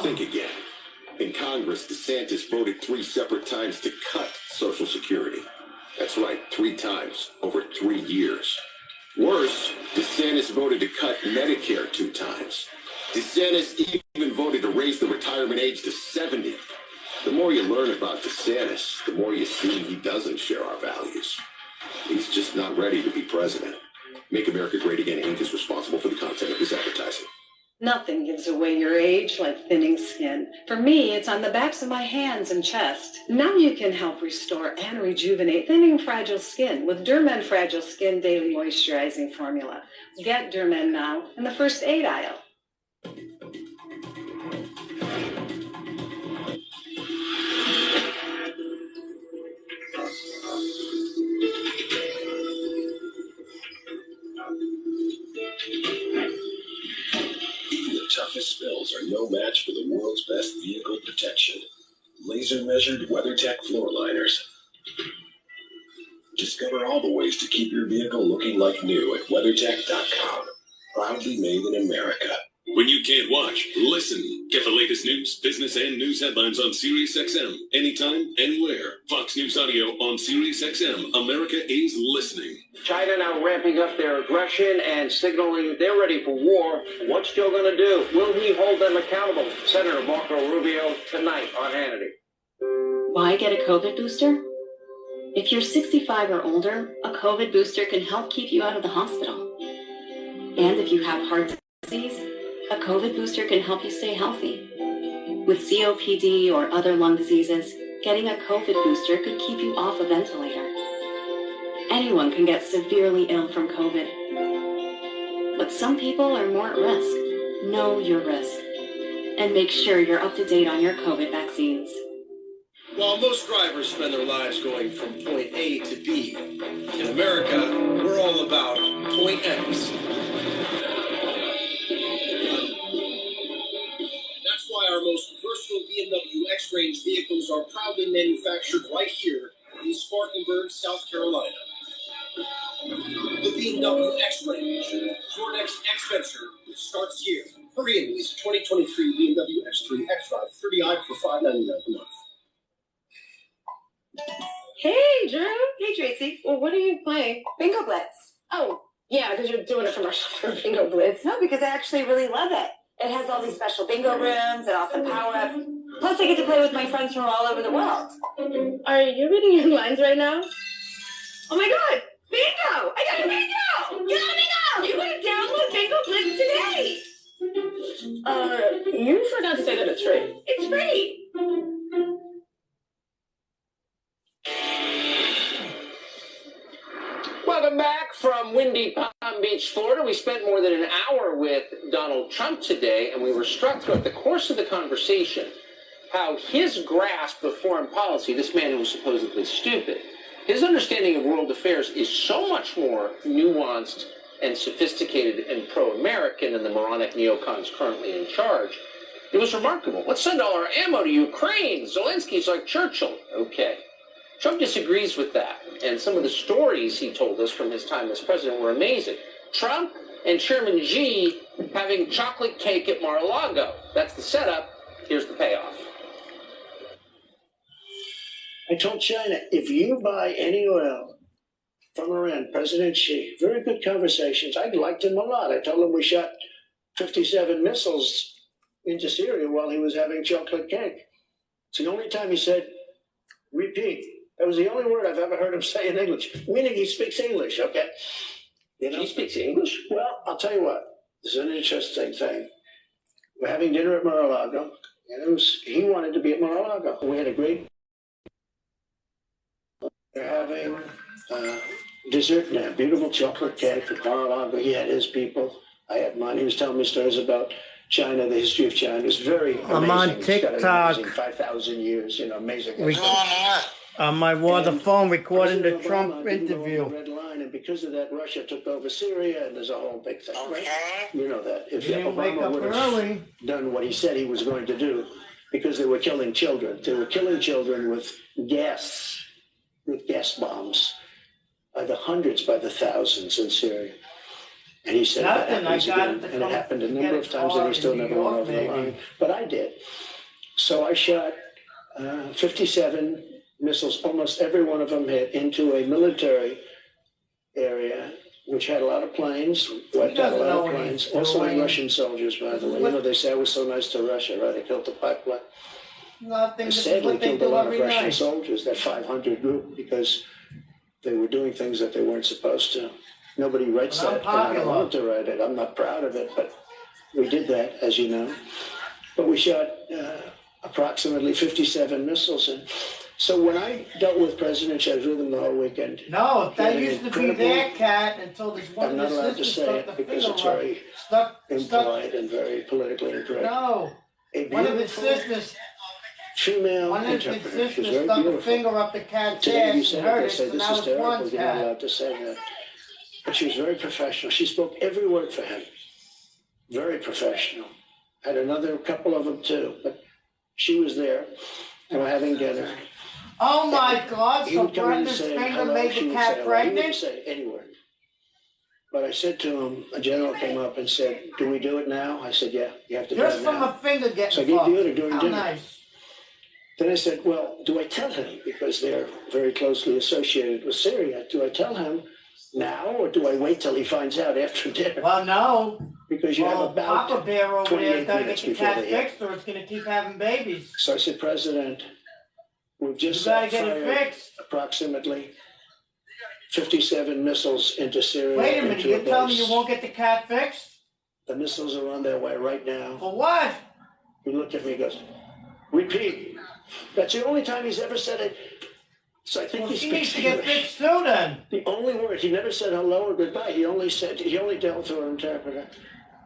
Speaker 20: Think again. In Congress, DeSantis voted 3 separate times to cut Social Security. That's right, 3 times over 3 years. Worse, DeSantis voted to cut Medicare 2 times. DeSantis even voted to raise the retirement age to 70. The more you learn about DeSantis, the more you see he doesn't share our values. He's just not ready to be president. Make America Great Again Inc. is responsible for the content of this advertising.
Speaker 24: Nothing gives away your age like thinning skin. For me, it's on the backs of my hands and chest. Now you can help restore and rejuvenate thinning fragile skin with Dermen Fragile Skin Daily Moisturizing Formula. Get Dermen now in the first aid aisle.
Speaker 18: Toughest spills are no match for the world's best vehicle protection. Laser-measured WeatherTech floor liners. Discover all the ways to keep your vehicle looking like new at WeatherTech.com. Proudly made in America. When you can't watch, listen. Get the latest news, business, and news headlines on SiriusXM. Anytime, anywhere. Fox News Audio on SiriusXM. America is listening.
Speaker 2: China now ramping up their aggression and signaling they're ready for war. What's Joe going to do? Will he hold them accountable? Senator Marco Rubio tonight on Hannity.
Speaker 7: Why get a COVID booster? If you're 65 or older, a COVID booster can help keep you out of the hospital. And if you have heart disease, a COVID booster can help you stay healthy. With COPD or other lung diseases, getting a COVID booster could keep you off a ventilator. Anyone can get severely ill from COVID. But some people are more at risk. Know your risk. And make sure you're up to date on your COVID vaccines.
Speaker 3: While most drivers spend their lives going from point A to B, in America, we're all about point X. That's why our most versatile BMW X-Range vehicles are proudly manufactured right here in Spartanburg, South Carolina. The BMW X-Range, your next X-Venture, starts here. Hurry and lease a 2023 BMW X3 X-Drive 30i for $599 a month.
Speaker 9: Hey, Drew. Hey, Tracy. Well, what are you playing? Bingo Blitz. Oh, yeah, because you're doing a commercial for Bingo Blitz. No, because I actually really love it. It has all these special bingo rooms and awesome power-ups. Plus, I get to play with my friends from all over the world. Are you reading your lines right now? Oh, my God. Bingo! I got a bingo! You got a bingo! You gotta download Bingo Blitz today! You forgot to say that it's free. It's free!
Speaker 2: Welcome back from windy Palm Beach, Florida. We spent more than an hour with Donald Trump today, and we were struck throughout the course of the conversation how his grasp of foreign policy, this man who was supposedly stupid, his understanding of world affairs is so much more nuanced and sophisticated and pro-American than the moronic neocons currently in charge. It was remarkable. Let's send all our ammo to Ukraine. Zelensky's like Churchill. Okay. Trump disagrees with that, and some of the stories he told us from his time as president were amazing. Trump and Chairman Xi having chocolate cake at Mar-a-Lago. That's the setup. Here's the payoff.
Speaker 1: I told China, if you buy any oil from Iran, President Xi, very good conversations. I liked him a lot. I told him we shot 57 missiles into Syria while he was having chocolate cake. It's the only time he said, repeat. That was the only word I've ever heard him say in English, meaning he speaks English, okay? You know?
Speaker 2: He speaks English?
Speaker 1: Well, I'll tell you what. This is an interesting thing. We're having dinner at Mar-a-Lago, and he wanted to be at Mar-a-Lago. We had a great... We're having dessert now, beautiful chocolate cake at Mar-a-Lago. He had his people. I had mine. He was telling me stories about China, the history of China. It's very amazing.
Speaker 10: I'm on
Speaker 1: It's got an
Speaker 10: TikTok.
Speaker 1: amazing 5,000 years, amazing.
Speaker 10: On my the phone recording the
Speaker 1: President
Speaker 10: Trump
Speaker 1: Obama didn't go over
Speaker 10: interview.
Speaker 1: the red line, and because of that, Russia took over Syria, and there's a whole big thing. Right? You know that. If
Speaker 10: You didn't wake
Speaker 1: Obama
Speaker 10: up
Speaker 1: would have
Speaker 10: early.
Speaker 1: done what he said he was going to do, because they were killing children. They were killing children with gas bombs, by the hundreds, by the thousands in Syria. And he said that
Speaker 10: Nothing. I
Speaker 1: happens
Speaker 10: got
Speaker 1: again,
Speaker 10: it to
Speaker 1: and it
Speaker 10: come
Speaker 1: happened a
Speaker 10: get
Speaker 1: number
Speaker 10: a
Speaker 1: of times,
Speaker 10: car
Speaker 1: and he still
Speaker 10: in New
Speaker 1: never went
Speaker 10: York,
Speaker 1: over the
Speaker 10: maybe.
Speaker 1: line. But I did. So I shot 57 missiles, almost every one of them hit into a military area, which had a lot of planes, wiped out a lot of planes, also had Russian soldiers, by the way. They say I was so nice to Russia, right? I killed the pipeline.
Speaker 10: Nothing.
Speaker 1: I
Speaker 10: This is
Speaker 1: sadly
Speaker 10: what they
Speaker 1: killed a
Speaker 10: do
Speaker 1: lot of
Speaker 10: every
Speaker 1: Russian
Speaker 10: night.
Speaker 1: soldiers, that 500 group, because they were doing things that they weren't supposed to. Nobody writes
Speaker 10: Well, I'm
Speaker 1: that, and I don't
Speaker 10: popular.
Speaker 1: want to write it. I'm not proud of it, but we did that, as you know. But we shot approximately 57 missiles. And so when I dealt with President Xi, I was with him the whole weekend.
Speaker 10: No,
Speaker 1: He
Speaker 10: that
Speaker 1: had an
Speaker 10: used to be
Speaker 1: incredible-
Speaker 10: their cat until this one
Speaker 1: I'm
Speaker 10: of
Speaker 1: not
Speaker 10: the
Speaker 1: allowed to
Speaker 10: sisters
Speaker 1: say
Speaker 10: stuck
Speaker 1: it
Speaker 10: the
Speaker 1: because
Speaker 10: finger
Speaker 1: it's
Speaker 10: up.
Speaker 1: very
Speaker 10: Stuck.
Speaker 1: impolite and very politically incorrect.
Speaker 10: No.
Speaker 1: A
Speaker 10: One of his
Speaker 1: beautiful
Speaker 10: sisters.
Speaker 1: female
Speaker 10: One of his
Speaker 1: interpreter. She was
Speaker 10: sisters
Speaker 1: very
Speaker 10: stuck a
Speaker 1: beautiful.
Speaker 10: finger up the cat's
Speaker 1: Today
Speaker 10: ass
Speaker 1: you
Speaker 10: and
Speaker 1: said it,
Speaker 10: hurt
Speaker 1: they
Speaker 10: it,
Speaker 1: say
Speaker 10: so
Speaker 1: this
Speaker 10: now
Speaker 1: is
Speaker 10: it's
Speaker 1: terrible,
Speaker 10: one's
Speaker 1: you're not
Speaker 10: cat.
Speaker 1: allowed to say that. But she was very professional. She spoke every word for him. Very professional. Had another couple of them too, but she was there, and we're having dinner.
Speaker 10: Oh my God!
Speaker 1: He
Speaker 10: So
Speaker 1: would come in and
Speaker 10: Brenda's
Speaker 1: say,
Speaker 10: finger
Speaker 1: hello,
Speaker 10: made
Speaker 1: she
Speaker 10: the
Speaker 1: would
Speaker 10: cat
Speaker 1: say, hello. He wouldn't
Speaker 10: pregnant?
Speaker 1: say any word. But I said to him, a general came up and said, do we do it now? I said, yeah, you have to
Speaker 10: Just
Speaker 1: do it
Speaker 10: from
Speaker 1: now.
Speaker 10: a finger getting
Speaker 1: So I gave
Speaker 10: fucked.
Speaker 1: the order during
Speaker 10: How
Speaker 1: dinner.
Speaker 10: nice.
Speaker 1: Then I said, well, do I tell him? Because they're very closely associated with Syria. Do I tell him now, or do I wait till he finds out after dinner?
Speaker 10: Well, no.
Speaker 1: Because you have
Speaker 10: Well,
Speaker 1: about
Speaker 10: Papa Bear over there
Speaker 1: 28
Speaker 10: is gonna
Speaker 1: minutes
Speaker 10: get the
Speaker 1: before
Speaker 10: cat
Speaker 1: they hit.
Speaker 10: fixed, or it's gonna keep having babies.
Speaker 1: So I said, President, we've just
Speaker 10: You gotta get it
Speaker 1: fired
Speaker 10: fixed.
Speaker 1: approximately 57 missiles into Syria.
Speaker 10: Wait a minute,
Speaker 1: into
Speaker 10: you're telling me
Speaker 1: base.
Speaker 10: you won't get the cat fixed?
Speaker 1: The missiles are on their way right now.
Speaker 10: For what?
Speaker 1: He looked at me and goes, repeat. That's the only time he's ever said it. So I think
Speaker 10: Well,
Speaker 1: he
Speaker 10: she
Speaker 1: speaks
Speaker 10: needs to get
Speaker 1: English.
Speaker 10: fixed too then.
Speaker 1: The only word, he never said hello or goodbye. He only dealt through an interpreter.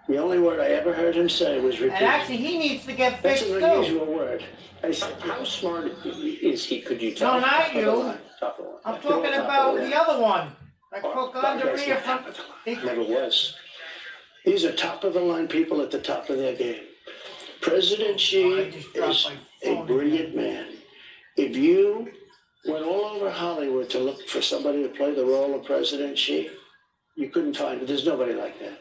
Speaker 1: The only word I ever heard him say was repeat.
Speaker 10: And actually, he needs to get
Speaker 1: That's
Speaker 10: fixed
Speaker 1: an
Speaker 10: too.
Speaker 1: unusual word. I said,
Speaker 2: How smart is he? Could you tell?
Speaker 10: No, not
Speaker 1: top of the
Speaker 10: you.
Speaker 1: line, top of the line.
Speaker 10: I'm
Speaker 1: Top
Speaker 10: talking
Speaker 1: of
Speaker 10: about
Speaker 1: line.
Speaker 10: the other one. Like
Speaker 1: Oh,
Speaker 10: Procondaria from...
Speaker 1: Never was. These are top of the line people at the top of their game. President Xi is a brilliant man. If you went all over Hollywood to look for somebody to play the role of President Xi, you couldn't find it. There's nobody like that.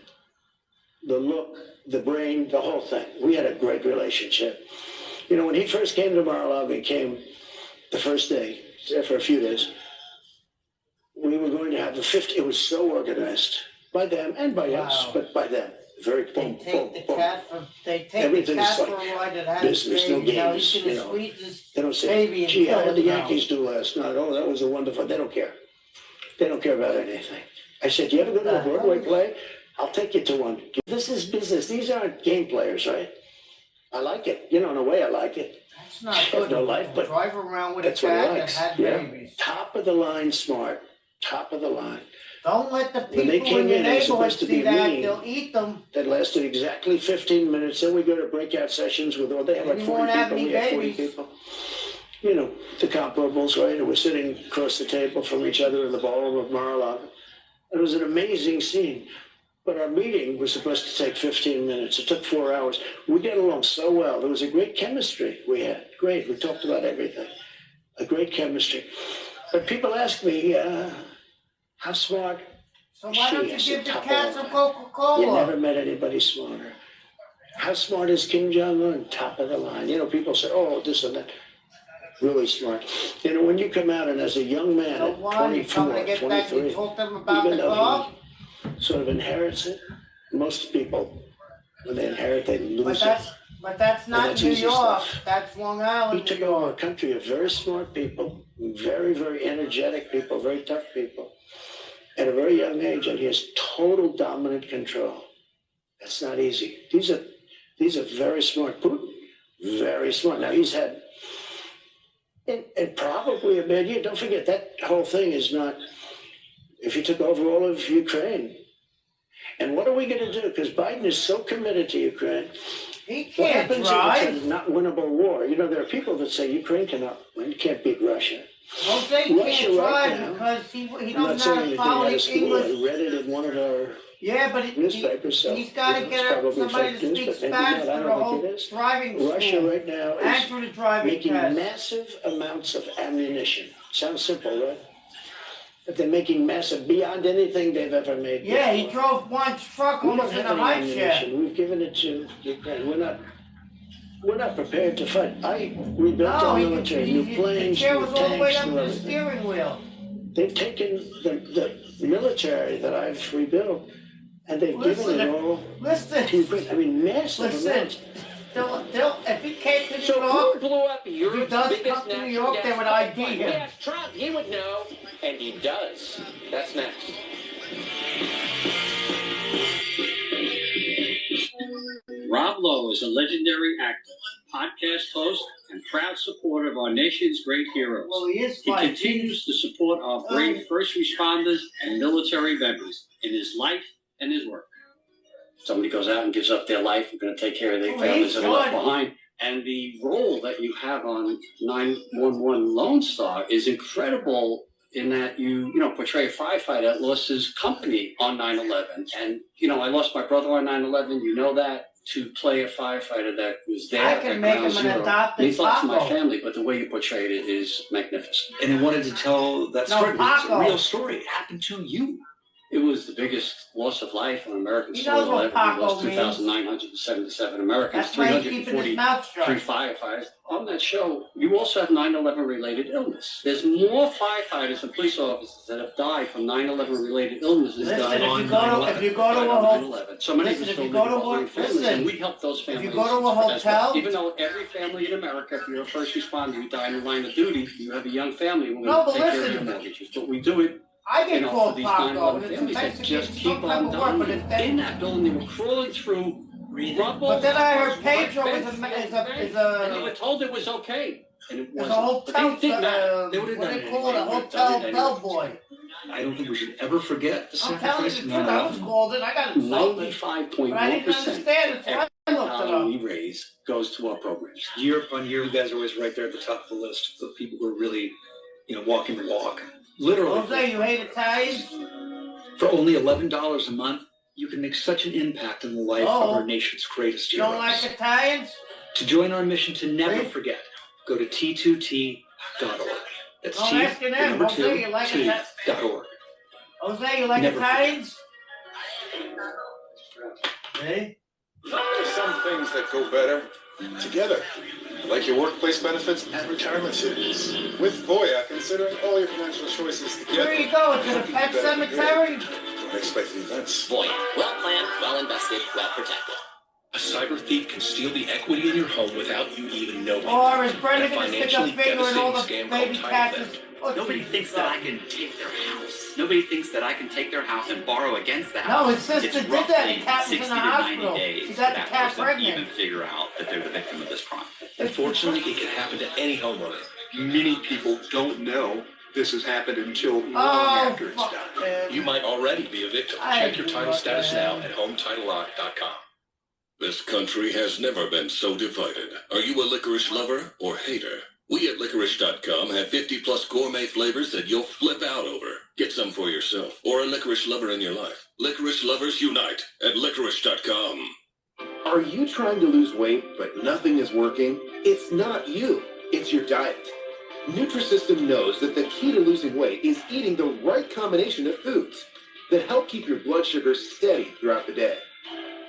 Speaker 1: The look, the brain, the whole thing. We had a great relationship. You know, when he first came to Mar-a-Lago, he came the first day, there for a few days. We were going to have the 50, it was so organized by them and by us, but by them. Very boom, boom, boom.
Speaker 10: They take
Speaker 1: Everything's
Speaker 10: the cat
Speaker 1: like
Speaker 10: for a ride that has
Speaker 1: business, no
Speaker 10: baby. You know,
Speaker 1: games,
Speaker 10: he's gonna
Speaker 1: you know.
Speaker 10: squeeze his
Speaker 1: They don't say,
Speaker 10: baby and
Speaker 1: gee,
Speaker 10: kill
Speaker 1: how did the
Speaker 10: him now.
Speaker 1: Yankees do last night? Oh, that was a wonderful. They don't care. They don't care about anything. I said, you ever go to a Broadway play? I'll take you to one. This is business. These aren't game players, right? I like it. You know, in a way, I like it.
Speaker 10: That's not
Speaker 1: I have
Speaker 10: good.
Speaker 1: no life, but
Speaker 10: drive around with a
Speaker 1: that's what he
Speaker 10: cat that
Speaker 1: likes.
Speaker 10: had
Speaker 1: Yeah.
Speaker 10: babies.
Speaker 1: Top of the line, smart. Top of the line.
Speaker 10: Don't let the
Speaker 1: When they
Speaker 10: people
Speaker 1: came
Speaker 10: in your
Speaker 1: in, it was
Speaker 10: neighborhood
Speaker 1: supposed to
Speaker 10: see
Speaker 1: be a
Speaker 10: that.
Speaker 1: meeting.
Speaker 10: They'll eat them.
Speaker 1: That lasted exactly 15 minutes. Then we go to breakout sessions with, they had like
Speaker 10: You
Speaker 1: 40
Speaker 10: won't have
Speaker 1: people.
Speaker 10: any
Speaker 1: We had 40
Speaker 10: babies.
Speaker 1: people. You know, the comparables, right? And we're sitting across the table from each other in the ballroom of Mar-a-Lago. It was an amazing scene. But our meeting was supposed to take 15 minutes. It took 4 hours. We got along so well. There was a great chemistry we had. Great. We talked about everything. A great chemistry. But people ask me, how smart
Speaker 10: So why don't
Speaker 1: she
Speaker 10: you
Speaker 1: is.
Speaker 10: give the
Speaker 1: Top of
Speaker 10: cat
Speaker 1: the
Speaker 10: some
Speaker 1: line.
Speaker 10: Coca-Cola?
Speaker 1: You never met anybody smarter. How smart is Kim Jong-un? Top of the line. You know, people say, oh, this and that. Really smart. You know, when you come out and as a young man
Speaker 10: So
Speaker 1: at
Speaker 10: why? You
Speaker 1: 24,
Speaker 10: come to get back
Speaker 1: 23,
Speaker 10: and talk to them about
Speaker 1: even
Speaker 10: the
Speaker 1: though
Speaker 10: club?
Speaker 1: he sort of inherits it, most people, when they inherit, they lose it.
Speaker 10: But that's not
Speaker 1: that's
Speaker 10: New
Speaker 1: easy
Speaker 10: York.
Speaker 1: stuff.
Speaker 10: That's Long Island.
Speaker 1: He took over a country of very smart people, very, very energetic people, very tough people, at a very young age, and he has total dominant control. That's not easy. These are very smart. Putin, very smart. Now he's had, and probably a bad year. Don't forget that whole thing is not. If he took over all of Ukraine, and what are we going to do? Because Biden is so committed to Ukraine.
Speaker 10: He
Speaker 1: What
Speaker 10: can't
Speaker 1: happens
Speaker 10: drive.
Speaker 1: if it's a not winnable war? You know, there are people that say Ukraine cannot win, can't beat Russia.
Speaker 10: Jose
Speaker 1: Russia
Speaker 10: can't
Speaker 1: right
Speaker 10: drive
Speaker 1: now-
Speaker 10: because he
Speaker 1: I'm not
Speaker 10: doesn't
Speaker 1: saying
Speaker 10: know how to
Speaker 1: anything
Speaker 10: follow
Speaker 1: out
Speaker 10: the
Speaker 1: of school. I
Speaker 10: English.
Speaker 1: read it in one of our
Speaker 10: Yeah, but
Speaker 1: newspapers. So
Speaker 10: he's got to
Speaker 1: it's
Speaker 10: get
Speaker 1: probably
Speaker 10: somebody
Speaker 1: fake
Speaker 10: to
Speaker 1: news,
Speaker 10: speak
Speaker 1: but maybe
Speaker 10: Spanish
Speaker 1: not. I
Speaker 10: for the
Speaker 1: don't
Speaker 10: whole
Speaker 1: think it is.
Speaker 10: driving
Speaker 1: Russia
Speaker 10: school.
Speaker 1: right now
Speaker 10: And
Speaker 1: is
Speaker 10: through the driving
Speaker 1: making
Speaker 10: test.
Speaker 1: massive amounts of ammunition. Sounds simple, right? But they're making massive beyond anything they've ever made.
Speaker 10: Yeah, he
Speaker 1: before.
Speaker 10: drove one truck
Speaker 1: We don't
Speaker 10: almost in
Speaker 1: have
Speaker 10: a
Speaker 1: any
Speaker 10: high
Speaker 1: ammunition.
Speaker 10: chair.
Speaker 1: We've given it to Ukraine. We're not prepared to fight. I rebuilt our military, new
Speaker 10: the
Speaker 1: planes,
Speaker 10: chair
Speaker 1: new
Speaker 10: was all the way
Speaker 1: tanks,
Speaker 10: up
Speaker 1: new
Speaker 10: to the
Speaker 1: everything.
Speaker 10: steering wheel.
Speaker 1: They've taken the military that I've rebuilt, and they've given it all to Ukraine. I mean, massive amounts.
Speaker 10: If he came to New
Speaker 2: So
Speaker 10: York,
Speaker 2: who blew up Europe's
Speaker 10: he does
Speaker 2: biggest
Speaker 10: come to New
Speaker 2: natural
Speaker 10: York,
Speaker 2: gas
Speaker 10: they would ID
Speaker 2: pipeline?
Speaker 10: him.
Speaker 2: Yes, Trump, he would know, and he does. That's next.
Speaker 21: Rob Lowe is a legendary actor, podcast host, and proud supporter of our nation's great heroes.
Speaker 10: Well, he is
Speaker 21: He
Speaker 10: fighting.
Speaker 21: continues to support our brave first responders and military members in his life and his work. Somebody goes out and gives up their life, we're going to take care of their
Speaker 10: Oh,
Speaker 21: families
Speaker 10: he's
Speaker 21: that are left
Speaker 10: good.
Speaker 21: behind. And the role that you have on 911 Lone Star is incredible in that you portray a firefighter that lost his company on 9/11. And, I lost my brother on 9/11. You know that. To play a firefighter that was there
Speaker 10: I
Speaker 21: at
Speaker 10: can make
Speaker 21: ground
Speaker 10: him an
Speaker 21: zero
Speaker 10: adopted
Speaker 21: means a lot to my
Speaker 10: Paco.
Speaker 21: family, but the way you portrayed it is magnificent.
Speaker 8: And they wanted to tell that
Speaker 10: No,
Speaker 8: story. It's a
Speaker 10: Paco.
Speaker 8: real story. It happened to you.
Speaker 21: It was the biggest loss of life on American
Speaker 10: He
Speaker 21: soil
Speaker 10: knows what
Speaker 21: ever. We
Speaker 10: Paco
Speaker 21: lost
Speaker 10: means.
Speaker 21: 2,977 Americans,
Speaker 10: That's why he's keeping his mouth
Speaker 21: 303
Speaker 10: shut.
Speaker 21: firefighters. On that show, you also have 9/11 related illness. There's more firefighters and police officers that have died from 9/11 related illnesses
Speaker 10: Listen,
Speaker 21: died
Speaker 10: if
Speaker 21: on
Speaker 10: you go to
Speaker 21: 9/11.
Speaker 10: if you go to
Speaker 21: Died
Speaker 10: a
Speaker 21: on
Speaker 10: hotel,
Speaker 21: 9/11. So many of us
Speaker 10: listen, if
Speaker 21: still
Speaker 10: you
Speaker 21: live
Speaker 10: go to
Speaker 21: with
Speaker 10: a
Speaker 21: loving families,
Speaker 10: listen,
Speaker 21: and we help those families.
Speaker 10: if you go to a
Speaker 21: as well.
Speaker 10: hotel,
Speaker 21: Even though every family in America, if you're a first responder, you die in the line of duty, you have a young family, we're
Speaker 10: No,
Speaker 21: going
Speaker 10: but
Speaker 21: to take care of
Speaker 10: listen.
Speaker 21: your mortgages. But we do it
Speaker 10: I get
Speaker 21: you know,
Speaker 10: called
Speaker 21: for these
Speaker 10: Paco,
Speaker 21: 9/11
Speaker 10: and it's
Speaker 21: families that
Speaker 10: supposed to
Speaker 21: just
Speaker 10: get
Speaker 21: keep
Speaker 10: some type
Speaker 21: on
Speaker 10: of work, but
Speaker 21: dying.
Speaker 10: it's that.
Speaker 21: In that building, they were crawling through rubble.
Speaker 10: But then I heard
Speaker 21: covers,
Speaker 10: Pedro
Speaker 21: white
Speaker 10: is
Speaker 21: bench,
Speaker 10: a
Speaker 21: and they were told it was okay. And it
Speaker 10: there's
Speaker 21: wasn't.
Speaker 10: a
Speaker 21: But they
Speaker 10: hotel,
Speaker 21: didn't matter. They
Speaker 10: what
Speaker 21: would have
Speaker 10: do
Speaker 21: done
Speaker 10: they
Speaker 21: it
Speaker 10: call it, a
Speaker 21: anyway. They would have
Speaker 10: hotel
Speaker 21: done it anyway.
Speaker 10: bellboy.
Speaker 21: I don't think we should ever forget the
Speaker 10: I'm telling you
Speaker 21: sacrifice
Speaker 10: the
Speaker 21: of
Speaker 10: truth, I was
Speaker 21: 9/11.
Speaker 10: called and I got insulted.
Speaker 21: 95.1%
Speaker 10: But I didn't understand it, so I looked it
Speaker 21: dollar
Speaker 10: up.
Speaker 21: we raise goes to our programs.
Speaker 8: Year upon year, you guys are always right there at the top of the list of people who are really, walking the walk. Literally.
Speaker 10: Jose, you hate Italians?
Speaker 8: For only $11 a month, you can make such an impact in the life of our nation's greatest
Speaker 10: You
Speaker 8: heroes.
Speaker 10: don't like Italians?
Speaker 8: To join our mission to never
Speaker 10: Really?
Speaker 8: forget, go to T2T.org. That's
Speaker 10: Don't
Speaker 8: T,
Speaker 10: ask
Speaker 8: the
Speaker 10: them.
Speaker 8: number
Speaker 10: Jose,
Speaker 8: 2,
Speaker 10: you like
Speaker 8: T.org.
Speaker 10: Jose, you like
Speaker 8: Never
Speaker 10: Italians? Hey?
Speaker 12: There's some things that go better together, like your workplace benefits and retirement savings. With Voya, considering all your financial choices together.
Speaker 10: Where are you going? To the pet cemetery?
Speaker 12: Unexpected events.
Speaker 15: Voya, well planned, well invested, well protected.
Speaker 3: A cyber thief can steal the equity in your home without you even knowing.
Speaker 10: Or is Brenda
Speaker 3: A
Speaker 10: going to stick a
Speaker 3: financially
Speaker 10: finger in all the
Speaker 3: devastating scam
Speaker 10: baby
Speaker 3: called
Speaker 10: cats?
Speaker 3: Time Theft.
Speaker 15: Nobody thinks that I can take their house. Nobody thinks that I can take their house and borrow against the house.
Speaker 10: No, his sister
Speaker 15: It's
Speaker 10: did that. The
Speaker 15: roughly
Speaker 10: cat was in
Speaker 15: 60
Speaker 10: the
Speaker 15: to
Speaker 10: hospital.
Speaker 15: 90 days
Speaker 10: She
Speaker 15: for
Speaker 10: got the
Speaker 15: that
Speaker 10: cat
Speaker 15: person to
Speaker 10: pregnant.
Speaker 15: even figure out that they're the victim of this crime.
Speaker 3: Unfortunately, it can happen to any homeowner.
Speaker 16: Many people don't know this has happened until long after it's done.
Speaker 3: You might already be a victim. Check your title status now at HomeTitleLock.com.
Speaker 18: This country has never been so divided. Are you a licorice lover or hater? We at Licorice.com have 50-plus gourmet flavors that you'll flip out over. Get some for yourself or a licorice lover in your life. Licorice lovers unite at Licorice.com.
Speaker 20: Are you trying to lose weight but nothing is working? It's not you, it's your diet. Nutrisystem knows that the key to losing weight is eating the right combination of foods that help keep your blood sugar steady throughout the day.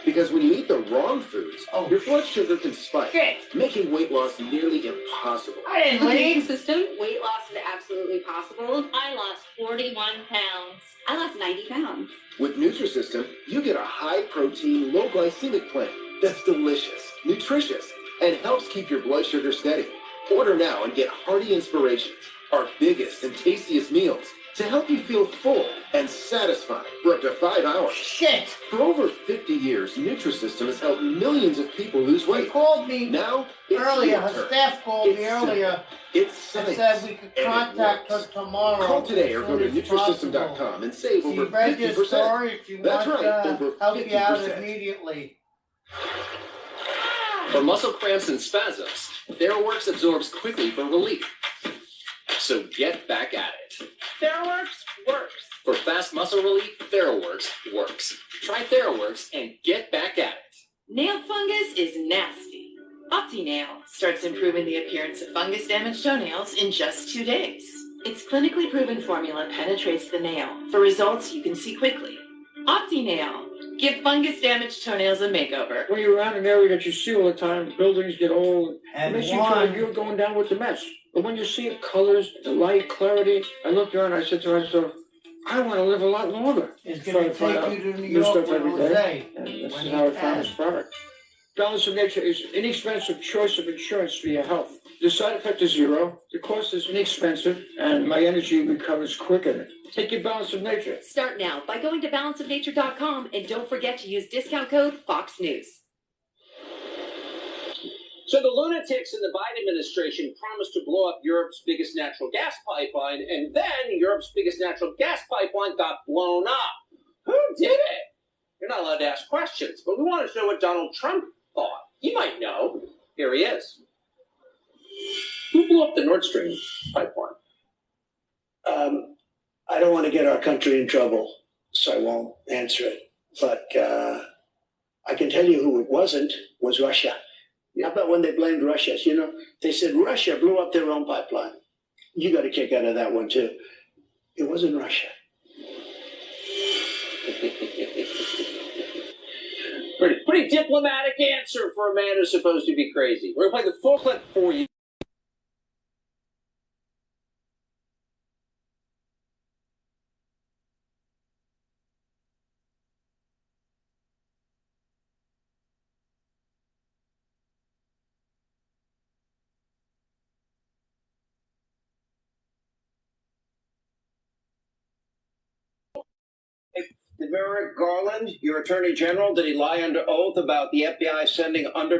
Speaker 20: Because when you eat the wrong foods, your blood sugar can spike, making weight loss nearly impossible.
Speaker 24: I didn't leave. System, weight loss is absolutely possible. I lost 41 pounds. I lost 90 pounds.
Speaker 20: With Nutrisystem, you get a high-protein, low-glycemic plan that's delicious, nutritious, and helps keep your blood sugar steady. Order now and get hearty inspirations, our biggest and tastiest meals, to help you feel full and satisfied for up to 5 hours.
Speaker 10: Shit!
Speaker 20: For over 50 years, Nutrisystem has helped millions of people lose weight.
Speaker 10: They called me
Speaker 20: now it's
Speaker 10: earlier.
Speaker 20: your
Speaker 10: Her
Speaker 20: turn.
Speaker 10: staff called
Speaker 20: It's
Speaker 10: me
Speaker 20: simple.
Speaker 10: earlier.
Speaker 20: It's
Speaker 10: and
Speaker 20: science.
Speaker 10: said we could
Speaker 20: and it
Speaker 10: contact her
Speaker 20: works.
Speaker 10: tomorrow.
Speaker 20: Call today or
Speaker 10: as
Speaker 20: go to
Speaker 10: soon as possible.
Speaker 20: Nutrisystem.com and save
Speaker 10: She
Speaker 20: over
Speaker 10: read your
Speaker 20: 50%.
Speaker 10: story. She
Speaker 20: That's
Speaker 10: wants
Speaker 20: right, over
Speaker 10: to help you out
Speaker 20: 50%.
Speaker 10: immediately.
Speaker 15: For muscle cramps and spasms, TheraWorks absorbs quickly for relief. So get back at it.
Speaker 11: TheraWorks works.
Speaker 15: For fast muscle relief, TheraWorks works. Try TheraWorks and get back at it.
Speaker 17: Nail fungus is nasty. OptiNail starts improving the appearance of fungus-damaged toenails in just 2 days. Its clinically proven formula penetrates the nail for results you can see quickly. OptiNail. Give fungus-damaged toenails a makeover.
Speaker 25: When you're around an area that you see all the time, buildings get old.
Speaker 10: And
Speaker 25: it makes you feel like you're going down with the mess. But when you see it, colors, the light, clarity, I looked around and I said to myself, I want to live a lot longer.
Speaker 10: It's
Speaker 25: Try
Speaker 10: going to
Speaker 25: find
Speaker 10: take
Speaker 25: out
Speaker 10: you to New
Speaker 25: new
Speaker 10: York
Speaker 25: stuff
Speaker 10: with
Speaker 25: every
Speaker 10: Jose.
Speaker 25: day. And this
Speaker 10: when
Speaker 25: is
Speaker 10: you
Speaker 25: how I found
Speaker 10: can.
Speaker 25: this product. Balance of Nature is an inexpensive choice of insurance for your health. The side effect is zero, the cost is inexpensive, and my energy recovers quicker. Take your Balance of Nature.
Speaker 7: Start now by going to balanceofnature.com and don't forget to use discount code Fox News.
Speaker 2: So the lunatics in the Biden administration promised to blow up Europe's biggest natural gas pipeline, and then Europe's biggest natural gas pipeline got blown up. Who did it? You're not allowed to ask questions, but we wanted to know what Donald Trump thought. He might know. Here he is. Who blew up the Nord Stream pipeline?
Speaker 1: I don't want to get our country in trouble, so I won't answer it. But I can tell you who it wasn't, was Russia. How about when they blamed Russia? You know, they said Russia blew up their own pipeline. You got a kick out of that one, too. It wasn't Russia.
Speaker 2: Pretty diplomatic answer for a man who's supposed to be crazy. We're going to play the full clip for you.
Speaker 5: Did Merrick Garland, your attorney general, did he lie under oath about the FBI sending undercover